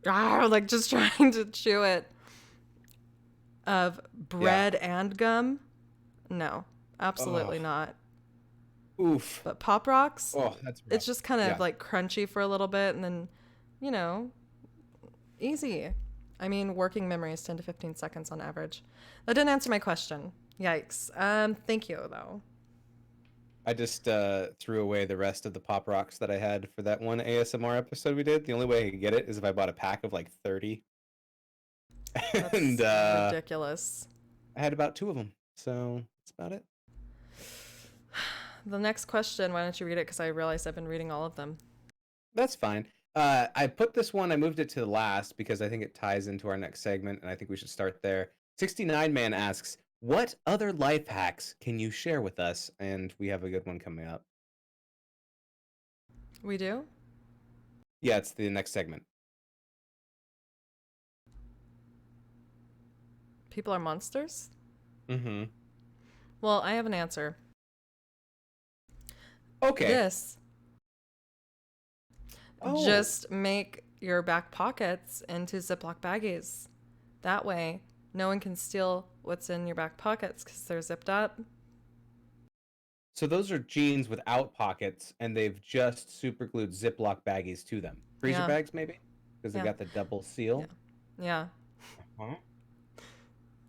just trying to chew it of bread and gum. No, absolutely Ugh. not. Oof. But Pop Rocks, Oh, that's rough. it's just kind of Yeah. like crunchy for a little bit and then, easy. I mean, working memory is 10 to 15 seconds on average. That didn't answer my question. Yikes. Thank you though. I just threw away the rest of the Pop Rocks that I had for that one ASMR episode we did. The only way I could get it is if I bought a pack of like 30. That's and ridiculous. I had about 2 of them. So that's about it. The next question, why don't you read it? Because I realized I've been reading all of them. That's fine. I put this one, I moved it to the last because I think it ties into our next segment, and I think we should start there. 69 Man asks, what other life hacks can you share with us? And we have a good one coming up. We do? Yeah, it's the next segment. People are monsters? Mm-hmm. Well, I have an answer. Okay. This. Oh. Just make your back pockets into Ziploc baggies. That way, no one can steal what's in your back pockets because they're zipped up. So those are jeans without pockets, and they've just super glued Ziploc baggies to them. Freezer Yeah. bags, maybe? Because they Yeah. got the double seal. Yeah. Uh-huh.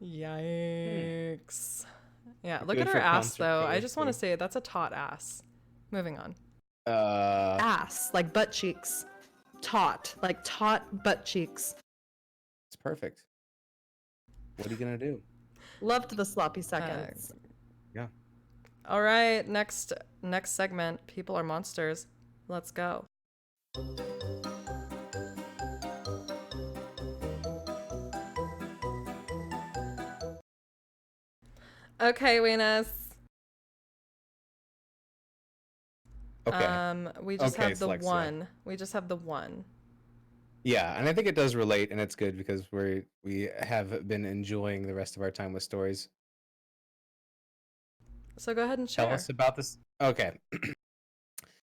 Yikes. Yeah, look Good at her for ass, though. I just want to conservation. say that's a taut ass. Moving on. It's Ass, like butt cheeks. Taut, like taut butt cheeks. perfect. What are you gonna do? Loved the sloppy seconds. Yeah. All right, next segment. People are monsters. Let's go. Okay, Venus. Okay. We just Okay, have the Slexia. one. We just have the one. Yeah, and I think it does relate, and it's good because we have been enjoying the rest of our time with stories. So go ahead and share. Tell us about this. Okay.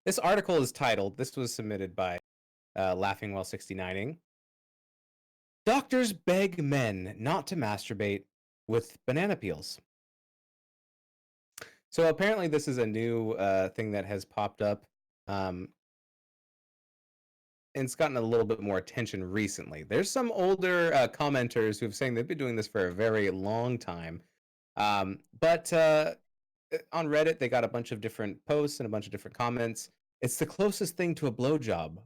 This article is titled, this was submitted by Laughing While 69ing. Doctors beg men not to masturbate with banana peels. So apparently this is a new thing that has popped up. And it's gotten a little bit more attention recently. There's some older commenters who've saying they've been doing this for a very long time. But on Reddit, they got a bunch of different posts and a bunch of different comments. It's the closest thing to a blowjob,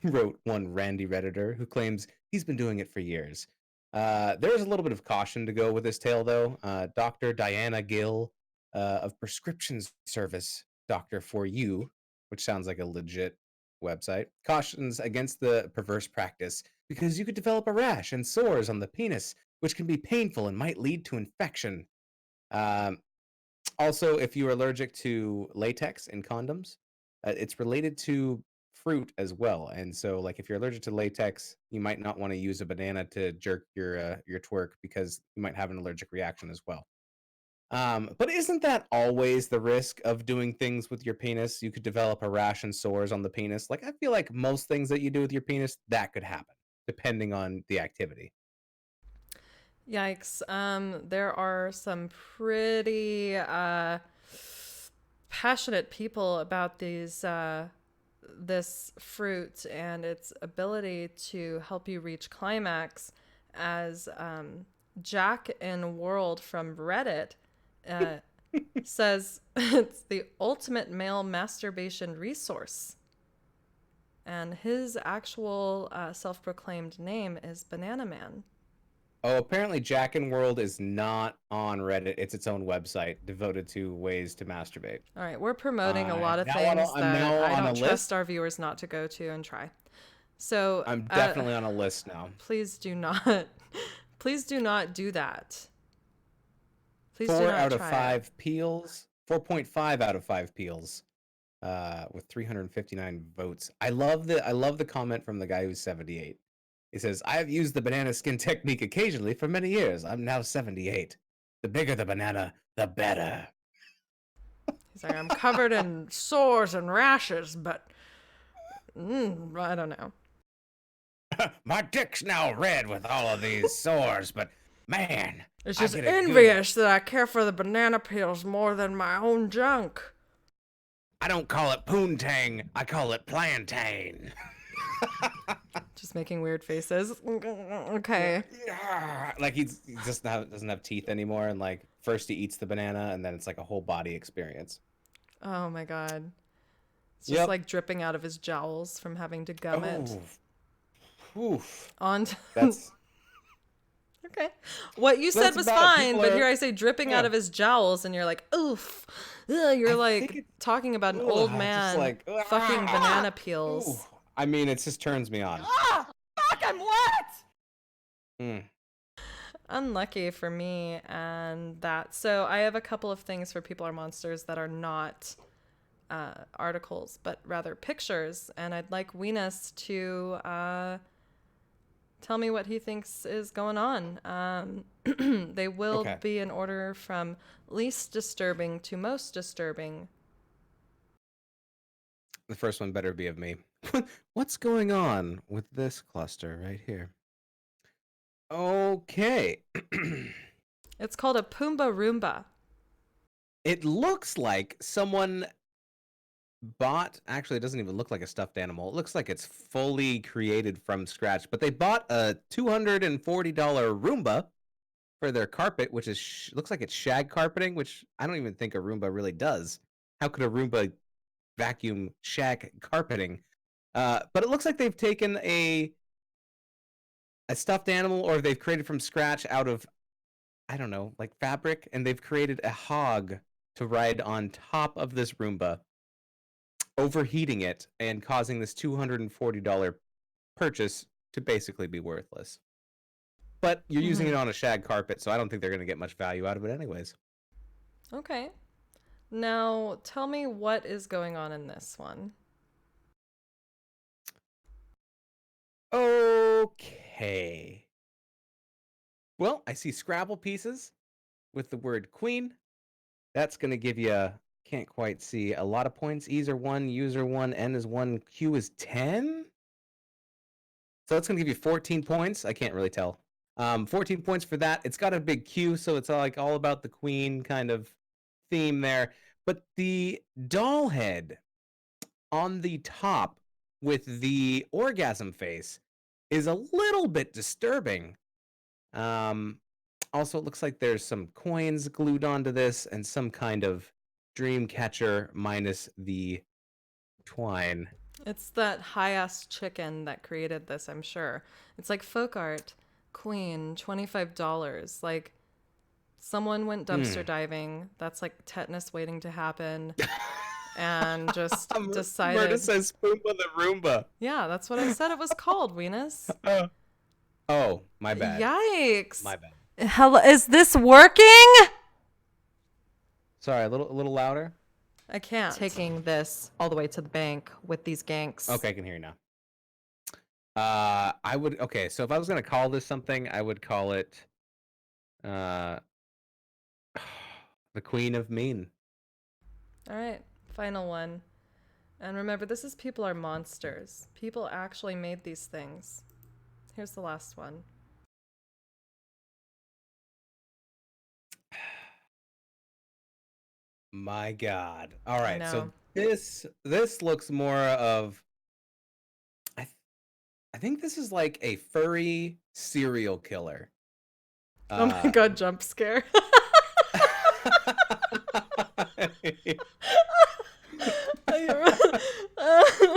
wrote one Randy Redditor who claims he's been doing it for years. There's a little bit of caution to go with this tale, though. Dr. Diana Gill of Prescription Service, Doctor for You, which sounds like a legit website, cautions against the perverse practice because you could develop a rash and sores on the penis, which can be painful and might lead to infection. Also, if you're allergic to latex in condoms, it's related to fruit as well. And so, like, if you're allergic to latex, you might not want to use a banana to jerk your twerk because you might have an allergic reaction as well. But isn't that always the risk of doing things with your penis? You could develop a rash and sores on the penis. Like, I feel like most things that you do with your penis, that could happen, depending on the activity. Yikes. There are some pretty passionate people about this fruit and its ability to help you reach climax, as Jack in World from Reddit says it's the ultimate male masturbation resource. And his actual self-proclaimed name is Banana Man. Oh, apparently Jack in World is not on Reddit. It's its own website devoted to ways to masturbate. All right, we're promoting a lot of now things I'm that now I on don't a trust list. our viewers not to go to and try. So I'm definitely on a list now. please do not, please do not do that. Please do 4 not out of try 5 peels. 4.5 out of 5 peels. With 359 votes. I love the comment from the guy who's 78. He says, "I have used the banana skin technique occasionally for many years. I'm now 78. The bigger the banana, the better." He's like, I'm covered in sores and rashes, but I don't know. My dick's now red with all of these sores, but man, It's I just get a good- envious that I care for the banana peels more than my own junk. I don't call it poontang. I call it plantain. Just making weird faces. Okay. Like he just doesn't have teeth anymore, and like first he eats the banana, and then it's like a whole body experience. Oh my god. It's just Yep. like dripping out of his jowls from having to gum it. Oof. On to, That's Okay. What you So said that's was about it. fine, People but are- here I say dripping out yeah. of his jowls, and you're like, oof. Ugh, you're I like think it- talking about an Ugh, old just man like, fucking ah! banana Ooh. peels. I mean, it just turns me on. Ah! Fuck, I'm wet! Mm. Unlucky for me and that. So I have a couple of things for People Are Monsters that are not articles, but rather pictures. And I'd like Weenus to tell me what he thinks is going on. They will Okay. be in order from least disturbing to most disturbing. The first one better be of me. What's going on with this cluster right here? Okay. It's called a Pumbaa Roomba. It looks like someone bought, actually, it doesn't even look like a stuffed animal. It looks like it's fully created from scratch, but they bought a $240 Roomba for their carpet, which is looks like it's shag carpeting, which I don't even think a Roomba really does. How could a Roomba vacuum shag carpeting? But it looks like they've taken a stuffed animal, or they've created from scratch out of, I don't know, like fabric, and they've created a hog to ride on top of this Roomba, overheating it and causing this $240 purchase to basically be worthless. But you're using it on a shag carpet, so I don't think they're going to get much value out of it anyways. Okay. Now, tell me what is going on in this one. Okay. Well, I see Scrabble pieces with the word queen. That's going to give you, can't quite see, a lot of points. E's are 1, U's are 1, N is 1, Q is 10? So that's going to give you 14 points. I can't really tell. 14 points for that. It's got a big Q, so it's like all about the queen kind of theme there. But the doll head on the top with the orgasm face is a little bit disturbing. Also, it looks like there's some coins glued onto this and some kind of dream catcher minus the twine. It's that high-ass chicken that created this, I'm sure. It's like folk art, queen, $25. Like, someone went dumpster diving. That's like tetanus waiting to happen. And just Murda decided. says Spoomba the Roomba. Yeah, that's what I said it was called, Venus. Oh, my bad. Yikes. My bad. Hello, is this working? Sorry, a little louder. I can't. Taking this all the way to the bank with these ganks. Okay, I can hear you now. I would, okay, so if I was gonna call this something, I would call it the Queen of Mean. All right, final one. And remember, this is People Are Monsters. People actually made these things. Here's the last one. My God. All right, so know. this looks more of, I think this is like a furry serial killer. Oh my god, jump scare.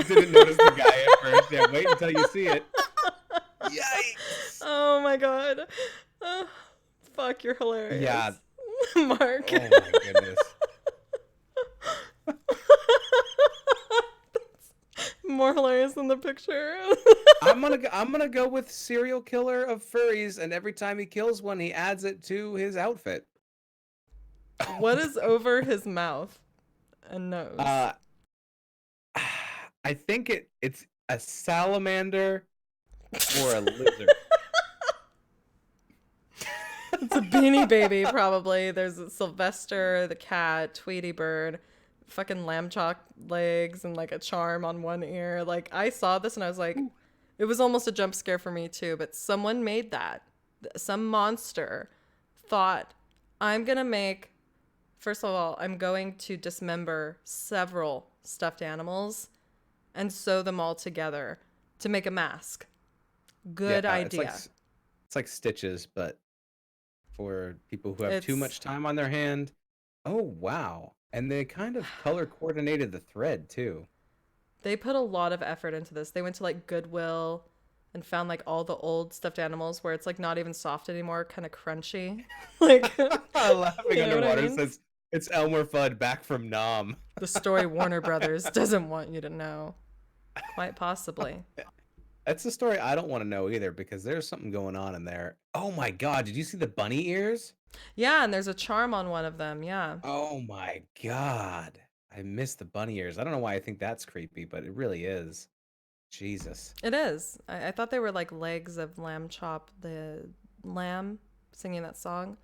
Didn't notice the guy at first. Yeah, wait until you see it. Yikes! Oh my god. Fuck, you're hilarious. Yeah. Mark. Oh my goodness. More hilarious than the picture. I'm gonna go with serial killer of furries, and every time he kills one, he adds it to his outfit. What is over his mouth and nose? I think it's a salamander or a lizard. It's a Beanie Baby, probably. There's Sylvester, the cat, Tweety Bird, fucking lamb chop legs, and like a charm on one ear. Like, I saw this and I was like, it was almost a jump scare for me too, but someone made that. Some monster thought, I'm gonna make, first of all, I'm going to dismember several stuffed animals and sew them all together to make a mask. Good idea. It's like Stitches, but for people who have too It's- much time on their hand. Oh, wow. And they kind of color coordinated the thread too. They put a lot of effort into this. They went to like Goodwill and found like all the old stuffed animals where it's like not even soft anymore, kind of crunchy. Like, Laughing you know what I underwater mean? says it's Elmer Fudd back from Nam. The story Warner Brothers doesn't want you to know. Quite possibly. That's the story I don't want to know either because there's something going on in there. Oh my god, did you see the bunny ears? Yeah, and there's a charm on one of them. Yeah. Oh my god. I missed the bunny ears. I don't know why I think that's creepy, but it really is. Jesus. It is. I thought they were like legs of Lamb Chop, the lamb singing that song.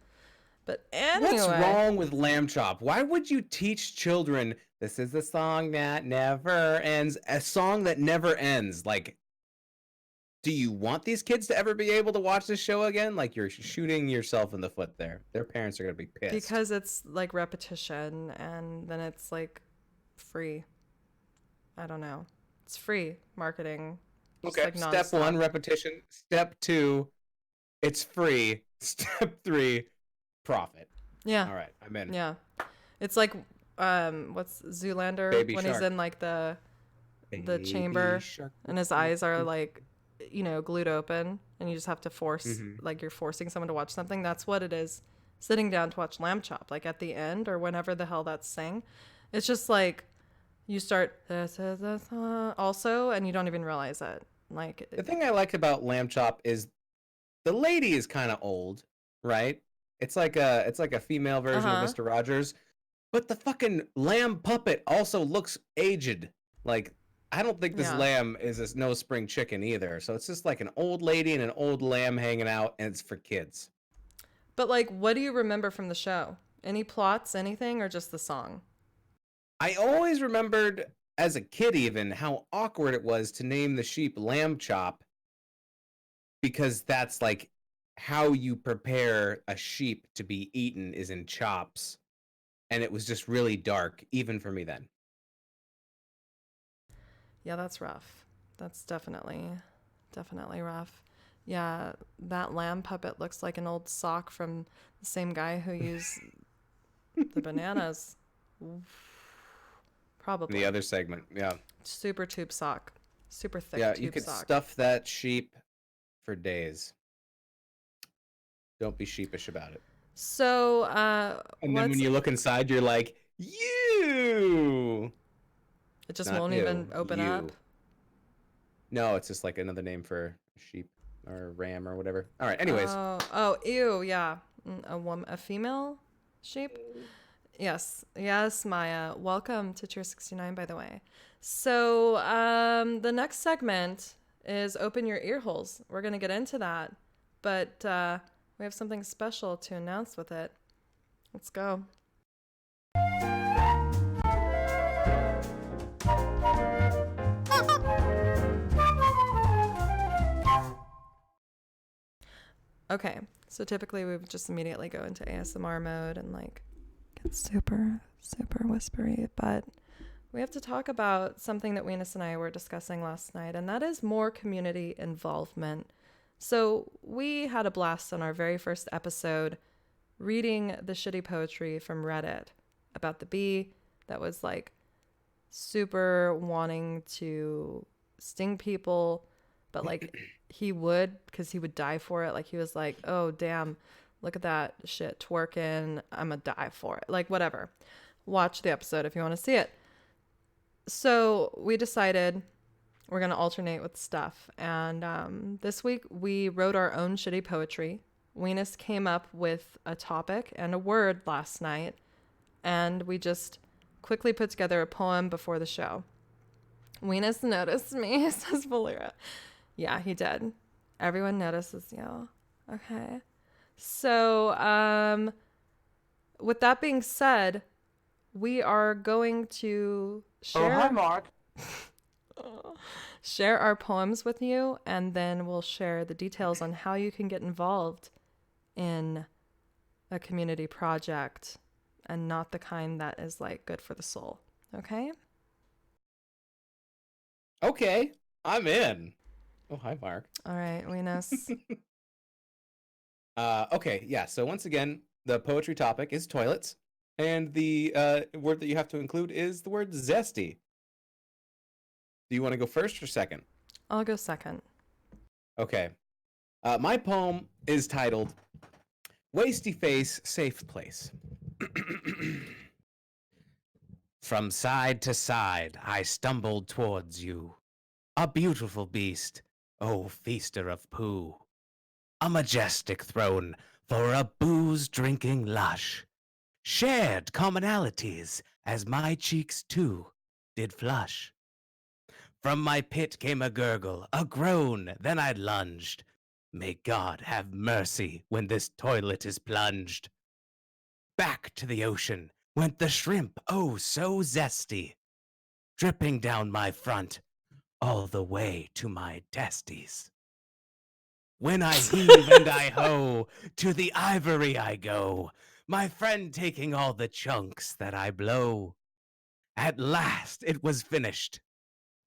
But anyway. What's wrong with Lamb Chop? Why would you teach children this is the song that never ends? A song that never ends. Like, do you want these kids to ever be able to watch this show again? Like, you're shooting yourself in the foot there. Their parents are going to be pissed. Because it's like repetition and then it's like free. I don't know. It's free marketing. Just, okay, like, step 1, nonstop. repetition. Step 2, it's free. Step 3, profit. Yeah. All right, I'm in. Yeah. It's like what's Zoolander Baby when Shark. he's in like the Baby chamber shark. and his eyes are like, you know, glued open and you just have to force Mhm. like you're forcing someone to watch something. That's what it is. Sitting down to watch Lamb Chop, like at the end or whenever the hell that's sang. It's just like you start also and you don't even realize it. Like The thing I like about Lamb Chop is the lady is kind of old, right? It's like a female version of Uh-huh. Mr. Rogers, but the fucking lamb puppet also looks aged. Like I don't think this Yeah. lamb is a no spring chicken either. So it's just like an old lady and an old lamb hanging out, and it's for kids. But like what do you remember from the show? Any plots, anything, or just the song? I always remembered as a kid even how awkward it was to name the sheep Lamb Chop because that's like how you prepare a sheep to be eaten is in chops, and it was just really dark even for me then. Yeah, that's rough. That's definitely rough. Yeah, that lamb puppet looks like an old sock from the same guy who used the bananas. Probably. The other segment, yeah. Super tube sock. Super thick Yeah, tube you could sock. stuff that sheep for days. Don't be sheepish about it. So, And then when you look inside, you're like, you. it just Not won't you, even open up. you. No, it's just like another name for a sheep or a ram or whatever. All right, anyways. Oh, ew, yeah. A female sheep? Yes, Maya. Welcome to Cheer69, by the way. So, the next segment is Open Your Ear Holes. We're going to get into that, but we have something special to announce with it. Let's go. Okay, so typically we would just immediately go into ASMR mode and like get super, super whispery, but we have to talk about something that Venus and I were discussing last night, and that is more community involvement. So we had a blast on our very first episode reading the shitty poetry from Reddit about the bee that was like super wanting to sting people, but like he would because he would die for it. Like he was like, oh damn, look at that shit twerking, I'm gonna die for it. Like whatever. Watch the episode if you want to see it. So we decided we're gonna alternate with stuff, and this week we wrote our own shitty poetry. Venus came up with a topic and a word last night, and we just quickly put together a poem before the show. Venus noticed me, says Valera. Yeah, he did. Everyone notices you. Okay. So, with that being said, we are going to share. Oh, hi, Mark. Share our poems with you, and then we'll share the details on how you can get involved in a community project and not the kind that is like good for the soul. Okay? Okay, I'm in. Oh, hi, Mark. All right, Venus. Okay, yeah. So once again, the poetry topic is toilets, and the word that you have to include is the word zesty. Do you want to go first or second? I'll go second. Okay. My poem is titled Wasty Face, Safe Place. From side to side, I stumbled towards you. A beautiful beast, oh feaster of poo. A majestic throne for a booze-drinking lush. Shared commonalities as my cheeks too did flush. From my pit came a gurgle, a groan, then I lunged. May God have mercy when this toilet is plunged. Back to the ocean went the shrimp, oh so zesty, dripping down my front all the way to my testes. When I heave and I hoe, to the ivory I go, my friend taking all the chunks that I blow. At last it was finished.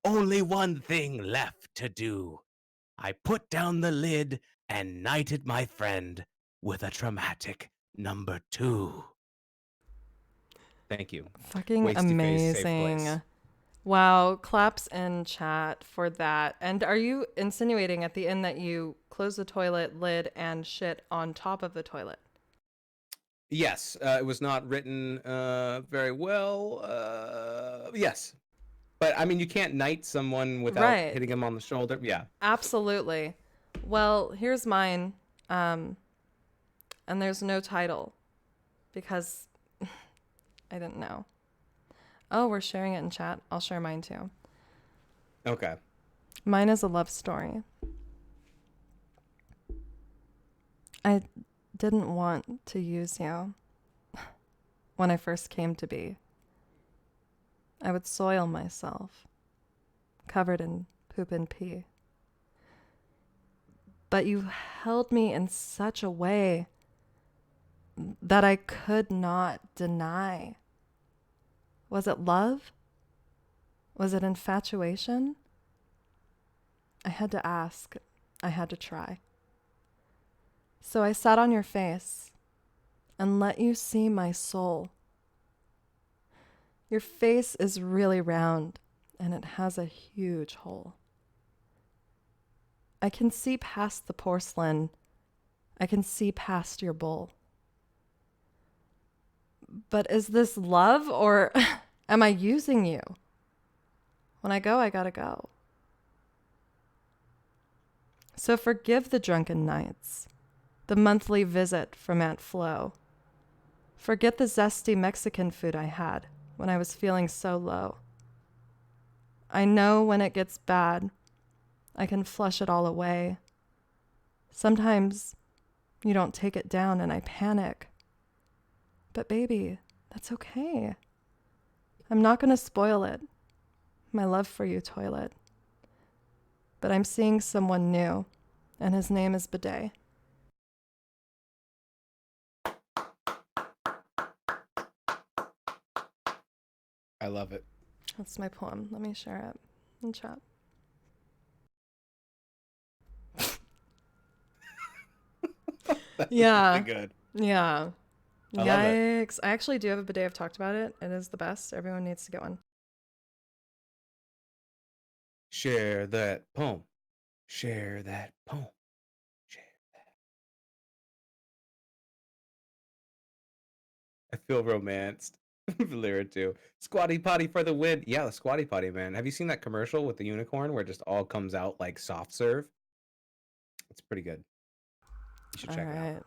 Only one thing left to do. I put down the lid and knighted my friend with a traumatic number 2. Thank you. Fucking Wasty face, safe place. amazing. Wow, claps in chat for that. And are you insinuating at the end that you close the toilet lid and shit on top of the toilet? Yes, it was not written very well. Yes. But I mean, you can't knight someone without Right. hitting him on the shoulder. Yeah. Absolutely. Well, here's mine. And there's no title because I didn't know. Oh, we're sharing it in chat. I'll share mine too. Okay. Mine is a love story. I didn't want to use you when I first came to be. I would soil myself, covered in poop and pee. But you held me in such a way that I could not deny. Was it love? Was it infatuation? I had to ask. I had to try. So I sat on your face and let you see my soul. Your face is really round and it has a huge hole. I can see past the porcelain. I can see past your bowl. But is this love or am I using you? When I go, I gotta go. So forgive the drunken nights, the monthly visit from Aunt Flo. Forget the zesty Mexican food I had when I was feeling so low. I know when it gets bad, I can flush it all away. Sometimes you don't take it down and I panic. But baby, that's okay. I'm not gonna spoil it, my love for you, toilet. But I'm seeing someone new, and his name is Bidet. I love it. That's my poem. Let me share it in chat. That's Yeah. really good. Yeah. I love it. Yikes. I actually do have a bidet. I've talked about it. It is the best. Everyone needs to get one. Share that poem. Share that poem. Share that. I feel romanced. Valera too. Squatty potty for the win. Yeah, the squatty potty, man. Have you seen that commercial with the unicorn where it just all comes out like soft serve? It's pretty good. You should All check it out. right.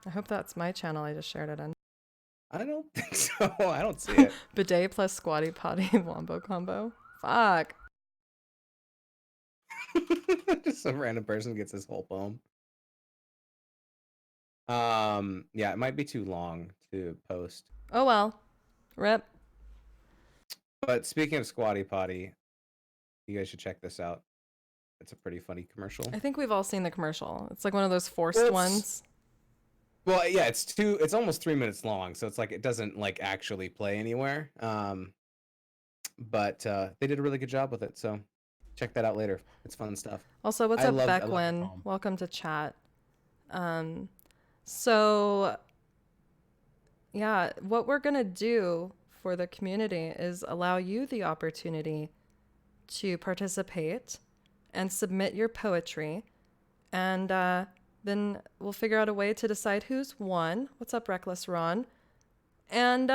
I hope that's my channel I just shared it in. I don't think so. I don't see it. Bidet plus squatty potty wombo combo. Fuck. Just some random person gets this whole poem. Yeah, it might be too long to post. Oh well. Rip. But speaking of squatty potty, you guys should check this out. It's a pretty funny commercial. I think we've all seen the commercial. It's like one of those forced Well, ones. Well, yeah, it's almost 3 minutes long, so it's like it doesn't like actually play anywhere. But they did a really good job with it, so check that out later. It's fun stuff. Also, what's I up, love the Beckwin? poem. Welcome to chat. So yeah, what we're gonna do for the community is allow you the opportunity to participate and submit your poetry. And then we'll figure out a way to decide who's won. What's up, Reckless Ron? And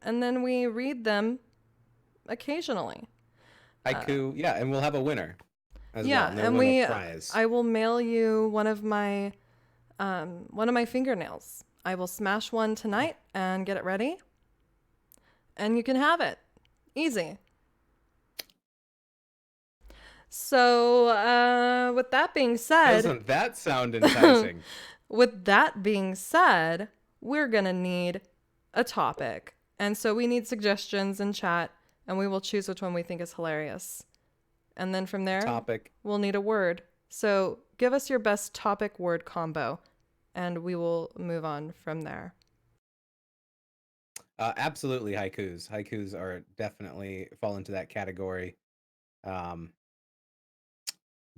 then we read them occasionally. Haiku, yeah, and we'll have a winner as Yeah, well. No and winner prize. I will mail you one of my fingernails. I will smash one tonight and get it ready. And you can have it. Easy. So, with that being said, Doesn't that sound enticing? with that being said, we're going to need a topic. And so we need suggestions in chat, and we will choose which one we think is hilarious. And then from there, Topic. we'll need a word. So give us your best topic word combo, and we will move on from there. Absolutely haikus. Haikus are definitely fall into that category.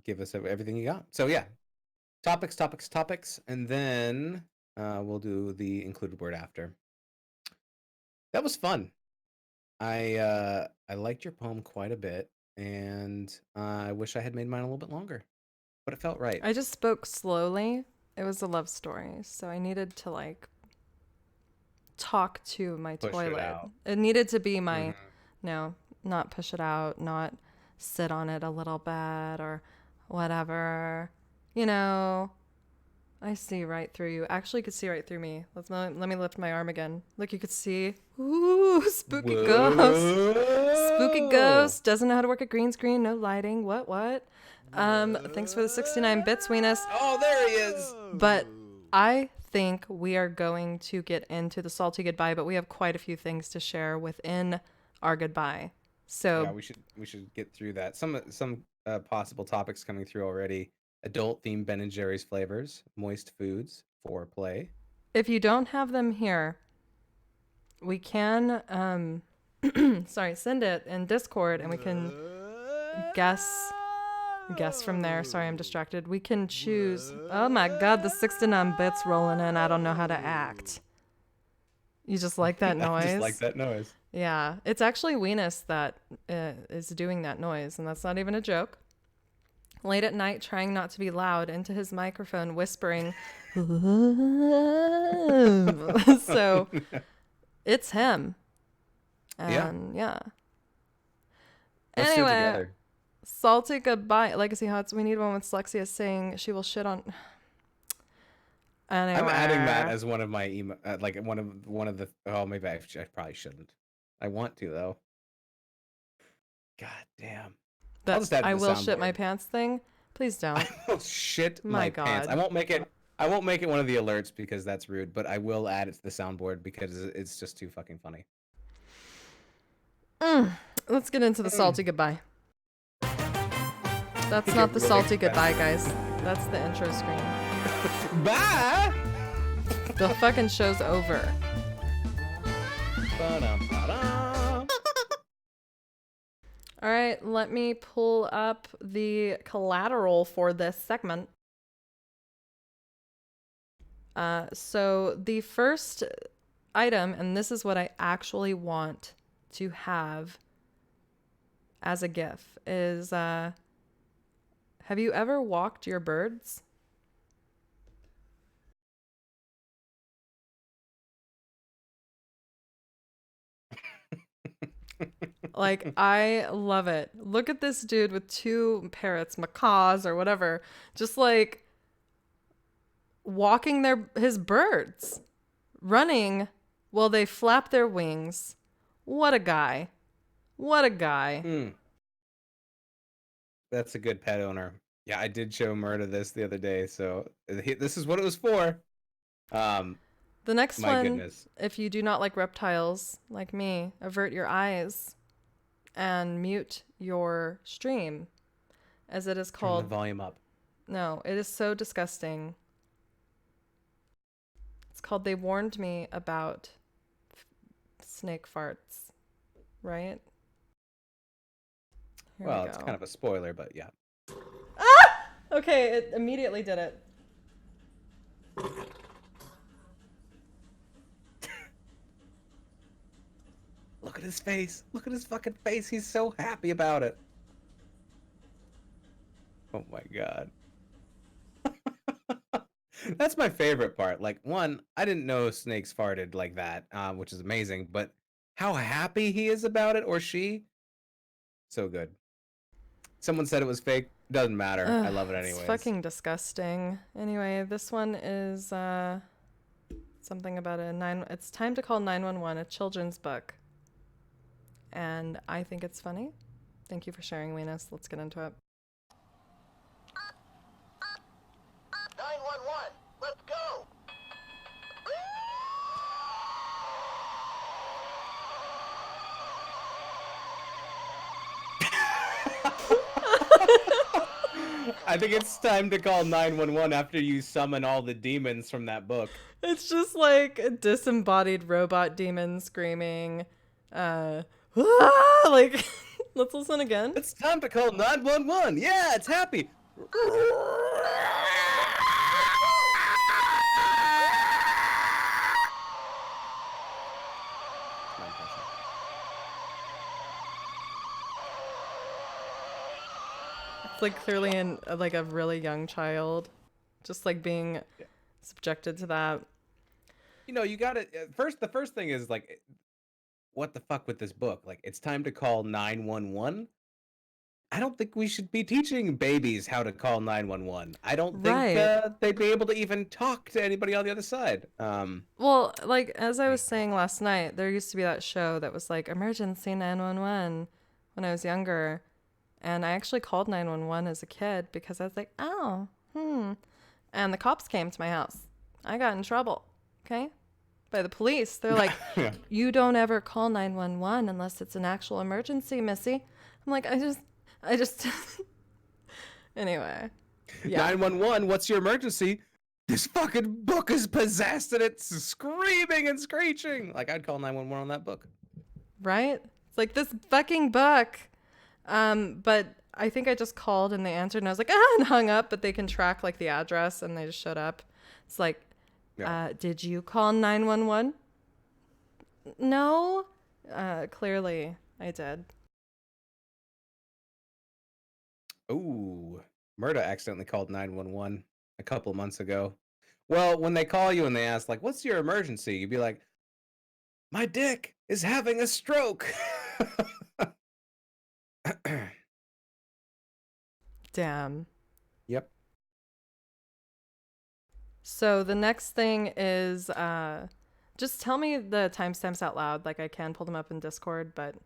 Give us everything you got. So yeah, topics, and then we'll do the included word after. That was fun. I liked your poem quite a bit, and I wish I had made mine a little bit longer, but it felt right. I just spoke slowly. It was a love story, so I needed to like talk to my Push it toilet. out. It needed to be my Mhm. no, not push it out, not sit on it a little bit or whatever. You know, I see right through you. Actually, you could see right through me. Let me lift my arm again. Look, you could see. Ooh, spooky ghost. Spooky ghost. Doesn't know how to work a green screen. No lighting. What? Thanks for the 69 bits, Weenus. Oh, there he is. But I think we are going to get into the salty goodbye, but we have quite a few things to share within our goodbye. So Yeah, we should get through that. Some possible topics coming through already. Adult themed Ben and Jerry's flavors, moist foods, foreplay. if you don't have them here, we can send it in Discord and we can guess from there. Sorry, I'm distracted. We can choose. Oh my god, the 69 bits rolling in. I don't know how to act. You just like that noise? I just like that noise. Yeah, it's actually Weenus that is doing that noise, and that's not even a joke. Late at night, trying not to be loud into his microphone, whispering. So it's him. And yeah. Let's do it Anyway, together. salty goodbye. Legacy Hots, we need one with Slexia saying she will shit on. Anyway. I'm adding that as one of my email, like one of the. Oh, maybe I probably shouldn't. I want to though. God damn. I'll just add it I to the will shit my soundboard. pants thing. Please don't. Oh shit My my pants. God. I won't make it one of the alerts because that's rude, but I will add it to the soundboard because it's just too fucking funny. Let's get into the salty goodbye. That's not the salty goodbye, guys. That's the intro screen. Bye. The fucking show's over. Ba-dum-ba-dum. All right, let me pull up the collateral for this segment. So the first item, and this is what I actually want to have as a GIF, is have you ever walked your birds? Like, I love it. Look at this dude with two parrots, macaws or whatever, just like walking his birds, running while they flap their wings. What a guy. What a guy. That's a good pet owner. Yeah, I did show Murda this the other day, so this is what it was for. The next My one, goodness. if you do not like reptiles, like me, avert your eyes and mute your stream, as it is Turn the called. volume up. No, it is so disgusting. It's called They Warned Me About Snake Farts, right? Here Well, we it's go. kind of a spoiler, but yeah. Okay, it immediately did it. Look at his face. Look at his fucking face. He's so happy about it. Oh my god. That's my favorite part. Like, one, I didn't know snakes farted like that, which is amazing, but how happy he is about it, or she, so good. Someone said it was fake. Doesn't matter. I Ugh, love it it's anyways. fucking disgusting. Anyway, this one is something about it's time to call 911, a children's book. And I think it's funny. Thank you for sharing, Venus. Let's get into it. 911, let's go! I think it's time to call 911 after you summon all the demons from that book. It's just like a disembodied robot demon screaming. Like, let's listen again. It's time to call 911. Yeah, it's happy. It's like clearly like a really young child, just like being subjected to that. You know, you gotta the first thing is like, what the fuck with this book? Like, it's time to call 911. I don't think we should be teaching babies how to call 911. I don't think Right. they'd be able to even talk to anybody on the other side. Well, like as I was saying last night, there used to be that show that was like Emergency 911 when I was younger. And I actually called 911 as a kid because I was like, oh, And the cops came to my house. I got in trouble, okay? By the police. They're like, Yeah. you don't ever call 911 unless it's an actual emergency, Missy. I'm like, I just, anyway. Yeah. 911, what's your emergency? This fucking book is possessed and it's screaming and screeching. Like, I'd call 911 on that book. Right? It's like this fucking book. But I think I just called and they answered and I was like, and hung up, but they can track like the address and they just showed up. It's like, Yeah. did you call 911? No. Clearly I did. Ooh, Murda accidentally called 911 a couple of months ago. Well, when they call you and they ask, like, what's your emergency? You'd be like, my dick is having a stroke. Damn. Yep. So the next thing is, just tell me the timestamps out loud. Like I can pull them up in Discord, but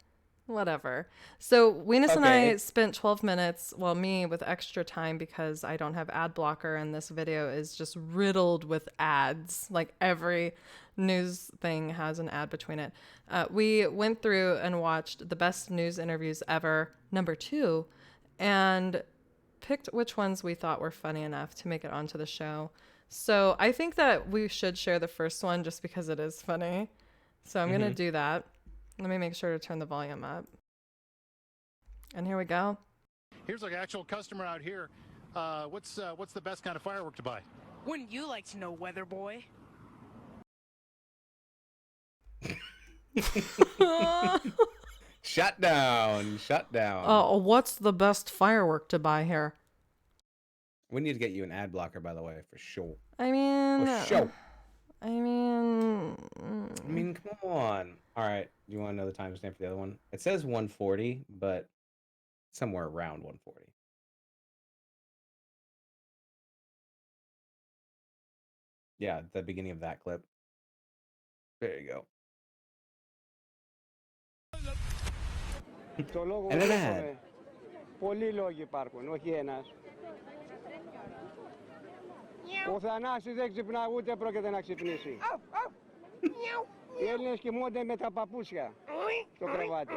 whatever. So Venus and I Okay. spent 12 minutes, well, me with extra time because I don't have ad blocker and this video is just riddled with ads. Like every news thing has an ad between it. We went through and watched the best news interviews ever, #2, and picked which ones we thought were funny enough to make it onto the show. So I think that we should share the first one just because it is funny. So I'm going to do that. Let me make sure to turn the volume up. And here we go. Here's like an actual customer out here. What's the best kind of firework to buy? Wouldn't you like to know, weather boy? Shut down. Shut down. What's the best firework to buy here? We need to get you an ad blocker, by the way, for sure. I mean, For sure. I mean, I mean, come on. All right. Do you want to know the timestamp for the other one? It says 140, but somewhere around 140. Yeah, the beginning of that clip. There you go. Το λόγο And που an ad. έχουμε. Πολλοί λόγοι υπάρχουν, όχι ένας. Ο Θανάσης δεν ξυπνά, ούτε πρόκειται να ξυπνήσει. Οι Έλληνες κοιμούνται με τα παπούσια στο κρεβάτι.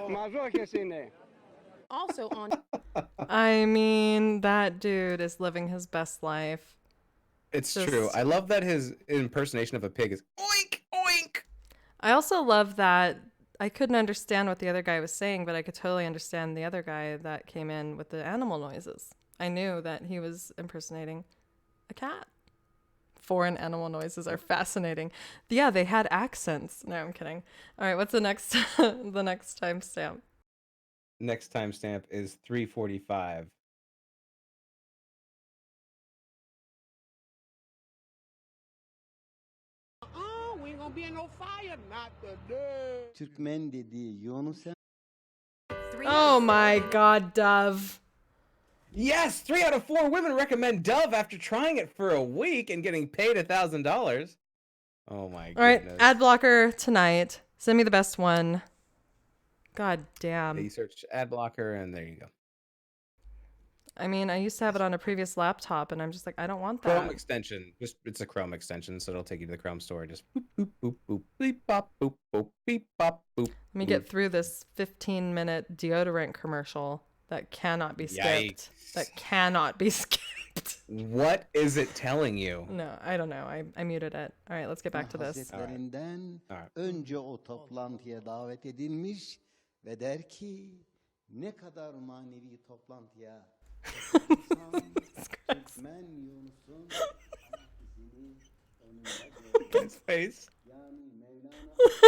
Μαζόχες είναι. Also on. I mean, that dude is living his best life. It's Just- true. I love that his impersonation of a pig is oink, oink. I also love that I couldn't understand what the other guy was saying, but I could totally understand the other guy that came in with the animal noises. I knew that he was impersonating a cat. Foreign animal noises are fascinating. Yeah, they had accents. No, I'm kidding. All right, what's the next the next timestamp? Next timestamp is 3:45. We ain't gonna be in no fire. Not today. Türkmen dediği Yunus'a Oh my God, Dove. Yes, 3 out of 4 women recommend Dove after trying it for a week and getting paid $1,000. Oh my All right, goodness. ad blocker tonight. Send me the best one. God Yeah, damn. you search ad blocker and there you go. I mean, I used to have it on a previous laptop, and I'm just like, I don't want Chrome that. extension. Just it's a Chrome extension, so it'll take you to the Chrome store. Just boop boop boop boop beep bop boop boop beep bop boop. Let me get through this 15-minute deodorant commercial that cannot be skipped. Yikes. That cannot be skipped. What is it telling you? No, I don't know. I muted it. All right, let's get back to this. Hazretlerinden Alright. önce o toplantıya davet edilmiş ve der ki ne kadar manevi toplantıya katılsam Türkmen Yunus'un izini önünde His face. yani Mevlana aşık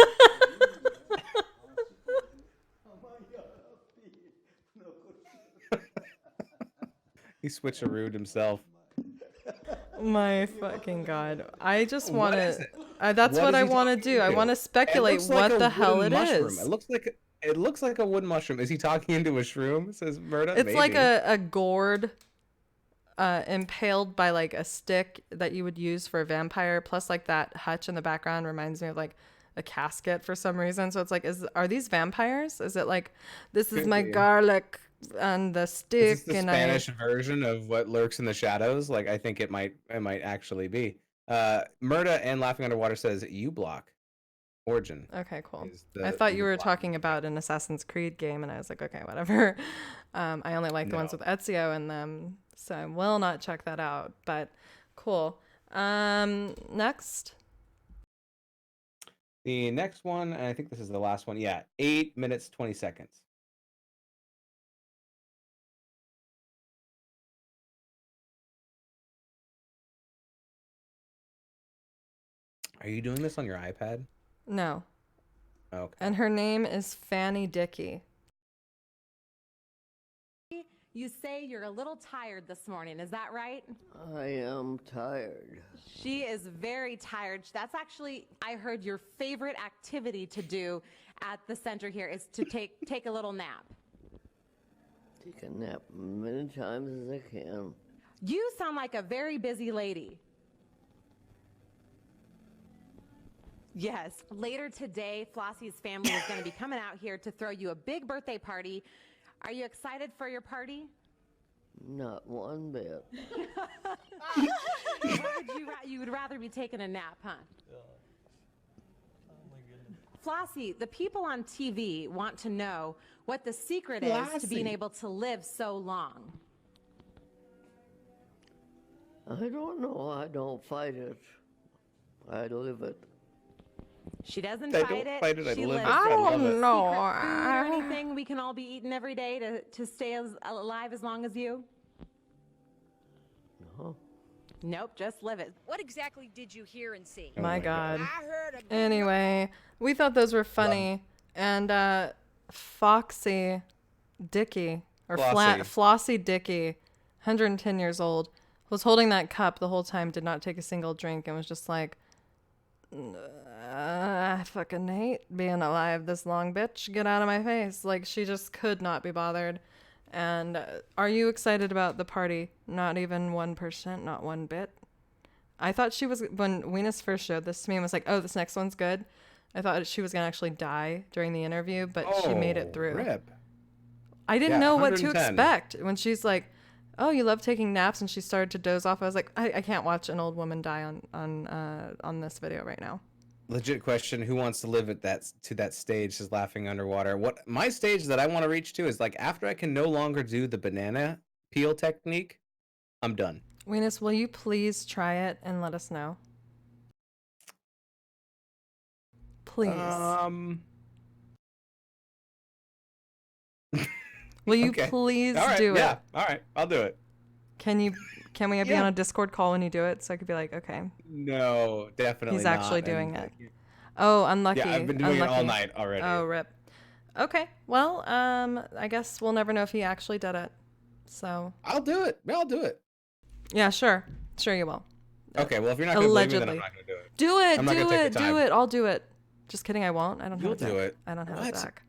oldu. Aman yarabbi. Buna koşuyor. He switcherooed himself. My fucking God. I just What want is to. it? That's what is I he want to talking do. I to? want to It speculate looks like what a the hell wooden it mushroom. is. It looks like a wood mushroom. Is he talking into a shroom? Says Murda. It's like Maybe. a gourd impaled by like a stick that you would use for a vampire, plus like that hutch in the background reminds me of like a casket for some reason. So it's like, are these vampires? Is it like, this is Could my be. garlic and the Is stick this the and Spanish version of what lurks in the shadows? Like I think it might actually be. Murda and Laughing Underwater says U block. Origin. Okay, cool. is I the- thought the you were block. talking about an Assassin's Creed game, and I was like, okay, whatever. I only like the ones No. with Ezio in them, so I will not check that out. But cool. Next. The next one, and I think this is the last one. Yeah, 8 minutes 20 seconds. Are you doing this on your iPad? No. Okay. And her name is Fanny Dickey. You say you're a little tired this morning, is that right? I am tired. She is very tired. That's actually, I heard, your favorite activity to do at the center here is to take a little nap. Take a nap many times as I can. You sound like a very busy lady. Yes. Later today, Flossie's family is going to be coming out here to throw you a big birthday party. Are you excited for your party? Not one bit. You would rather be taking a nap, huh? Flossie, the people on TV want to know what the secret is to being Flossie. able to live so long. I don't know. I don't fight it. I live it. She doesn't I fight don't it. fight it, I She live lives it. I love it. Secret know. food or anything we can all be eating every day to stay alive as long as you? No. Nope, just live it. What exactly did you hear and see? Oh My my God. I heard a Anyway, we thought those were funny. And Foxy Dickey, or Flossie. Flossie Dickey, 110 years old, was holding that cup the whole time, did not take a single drink, and was just like, I fucking hate being alive this long, bitch. Get out of my face. Like, she just could not be bothered. And are you excited about the party? Not even 1%, not one bit. I thought she was, when Venus first showed this to me and was like, oh, this next one's good, I thought she was going to actually die during the interview, but she made it through. Rip. I didn't Yeah, know what to 110. expect when she's like, oh, you love taking naps, and she started to doze off. I was like, I can't watch an old woman die on this video right now. Legit question: who wants to live at that stage? Says Laughing Underwater. What my stage that I want to reach to is like after I can no longer do the banana peel technique, I'm done. Venus, will you please try it and let us know? Please. Will you Okay. please All right, do yeah. it? All right, I'll do it. Can we be Yeah. on a Discord call when you do it so I could be like, okay. No, definitely. He's actually not, doing and, it. Oh, unlucky. Yeah, I've been doing it all unlucky. night already. Oh, rip. Okay. Well, I guess we'll never know if he actually did it. So. I'll do it. I'll do it. Yeah, sure. Sure you will. Okay, well, if you're not going to believe me, then I'm Allegedly. not going to do it. Do it. I'm not gonna take the Do time. it. I'll do it. Just kidding. I won't. I don't You'll have a deck. do it. I don't have a What? deck.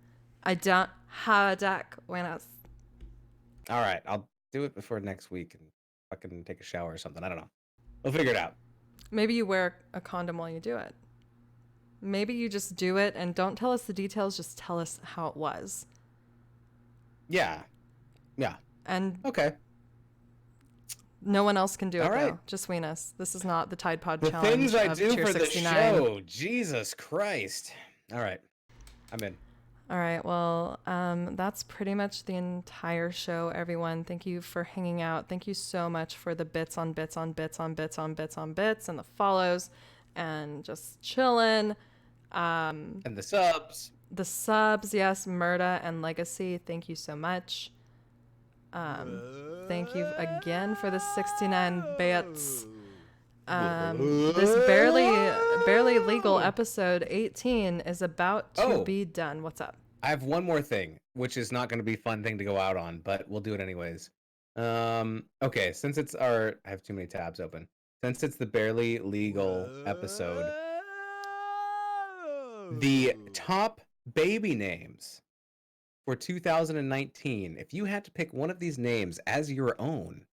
I don't have a deck. Buenas. All right, I'll do it before next week and fucking take a shower or something. I don't know. We'll figure it out. Maybe you wear a condom while you do it. Maybe you just do it and don't tell us the details. Just tell us how it was. Yeah. Yeah. And Okay. no one else can do it, All right. though. Just Weenus. This is not the Tide Pod The challenge things I of do for the Cheer69. show. Jesus Christ. All right. I'm in. All right. Well, that's pretty much the entire show, everyone. Thank you for hanging out. Thank you so much for the bits on bits on bits on bits on bits on bits and the follows and just chilling. And the subs. The subs, yes, Murda and Legacy. Thank you so much. Thank you again for the 69 bits. This barely legal episode 18 is about to be done. What's up? I have one more thing, which is not going to be a fun thing to go out on, but we'll do it anyways. Okay, since it's I have too many tabs open. Since it's the barely legal episode, the top baby names for 2019, if you had to pick one of these names as your own,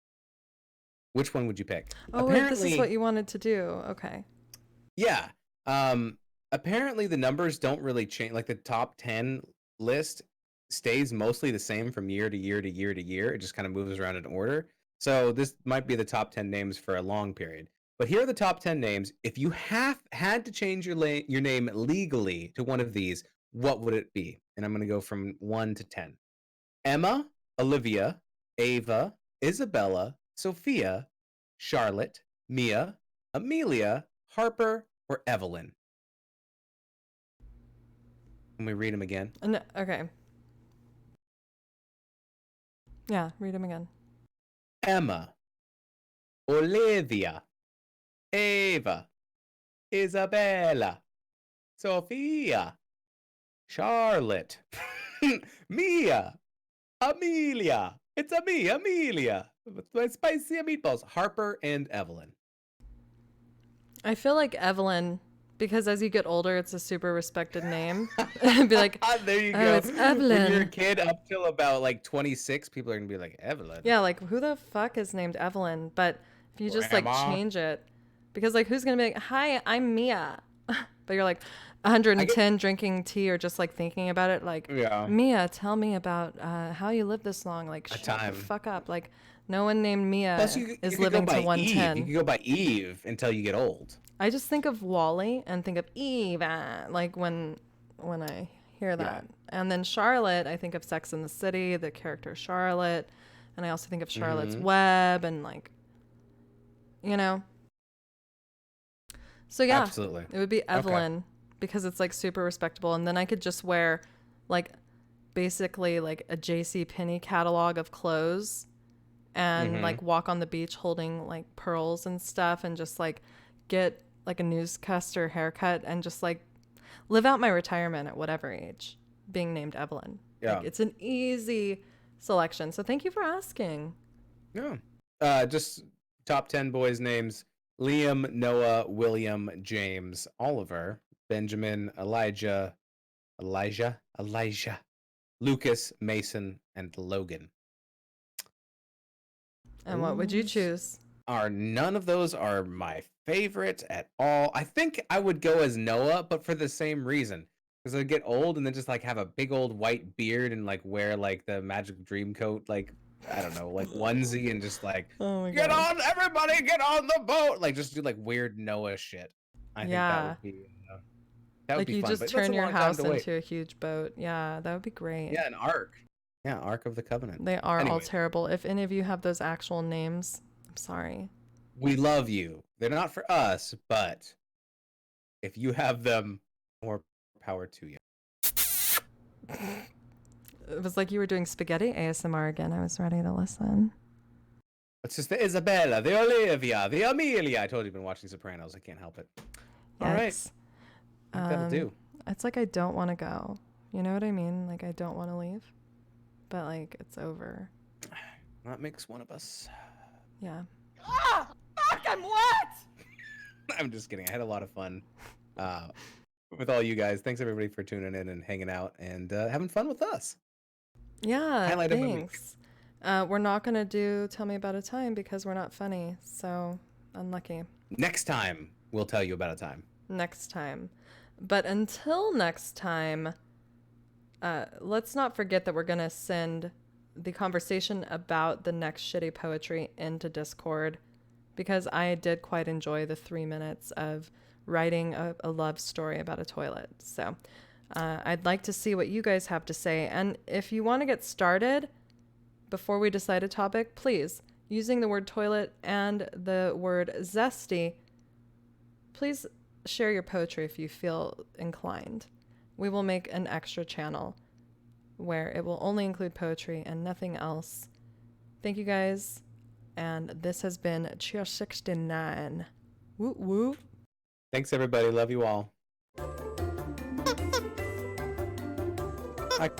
which one would you pick? Oh, wait, this is what you wanted to do. Okay. Yeah. Apparently the numbers don't really change. Like the top 10 list stays mostly the same from year to year to year to year. It just kind of moves around in order. So this might be the top 10 names for a long period. But here are the top 10 names. If you had to change your name legally to one of these, what would it be? And I'm going to go from 1 to 10. Emma, Olivia, Ava, Isabella, Sophia, Charlotte, Mia, Amelia, Harper, or Evelyn. Can we read them again? No, okay. Yeah, read them again. Emma, Olivia, Ava, Isabella, Sophia, Charlotte, Mia, Amelia. It's Amelia. My spicy meatballs. Harper and Evelyn. I feel like Evelyn, because as you get older, it's a super respected name. Be like, there you oh, go. it's Evelyn. When you're a kid up till about like 26, people are gonna be like, Evelyn. Yeah, like who the fuck is named Evelyn? But if you just like change it, because like who's gonna be like, hi, I'm Mia, but you're like 110 drinking tea or just like thinking about it, like, yeah. Mia, tell me about how you lived this long. Like, shut the fuck up. Like, no one named Mia is living to 110. You can go by Eve until you get old. I just think of Wally and think of Eve, like when I hear that. Yeah. And then Charlotte, I think of Sex and the City, the character Charlotte, and I also think of Charlotte's Web and like, you know. So yeah, absolutely, it would be Evelyn because it's like super respectable, and then I could just wear like basically like a JCPenney catalog of clothes and like walk on the beach holding like pearls and stuff and just like get like a newscaster haircut and just like live out my retirement at whatever age being named Evelyn. Yeah. Like, it's an easy selection. So thank you for asking. Yeah. Just top 10 boys' names: Liam, Noah, William, James, Oliver, Benjamin, Elijah, Lucas, Mason, and Logan. And what would you choose? None of those are my favorite at all. I think I would go as Noah, but for the same reason. Because I'd get old and then just like have a big old white beard and like wear like the magic dream coat, like, I don't know, like onesie and just like, get on, everybody get on the boat. Like just do like weird Noah shit. I think that would be, that would like be you fun. just turn your house into a huge boat. Yeah, that would be great. Yeah, an ark. Yeah, Ark of the Covenant. They are all terrible. If any of you have those actual names, I'm sorry. We love you. They're not for us, but if you have them, more power to you. It was like you were doing spaghetti ASMR again. I was ready to listen. It's just the Isabella, the Olivia, the Amelia. I told you I've been watching Sopranos. I can't help it. All right. Yikes. That'll do. It's like I don't want to go You know what I mean? Like, I don't want to leave, but like, it's over. That makes one of us. Yeah. Ah! Fuck, I'm wet! I'm just kidding. I had a lot of fun with all you guys. Thanks everybody for tuning in and hanging out and having fun with us. Yeah, Highlight of my week. thanks. We're not going to do Tell Me About a Time because we're not funny, so unlucky. Next time, we'll tell you about a time. Next time. But until next time, let's not forget that we're going to send the conversation about the next shitty poetry into Discord, because I did quite enjoy the 3 minutes of writing a love story about a toilet. So I'd like to see what you guys have to say. And if you want to get started before we decide a topic, please, using the word toilet and the word zesty, please share your poetry if you feel inclined. We will make an extra channel where it will only include poetry and nothing else. Thank you guys. And this has been Cheer69. Woo woo. Thanks everybody. Love you all. Bye.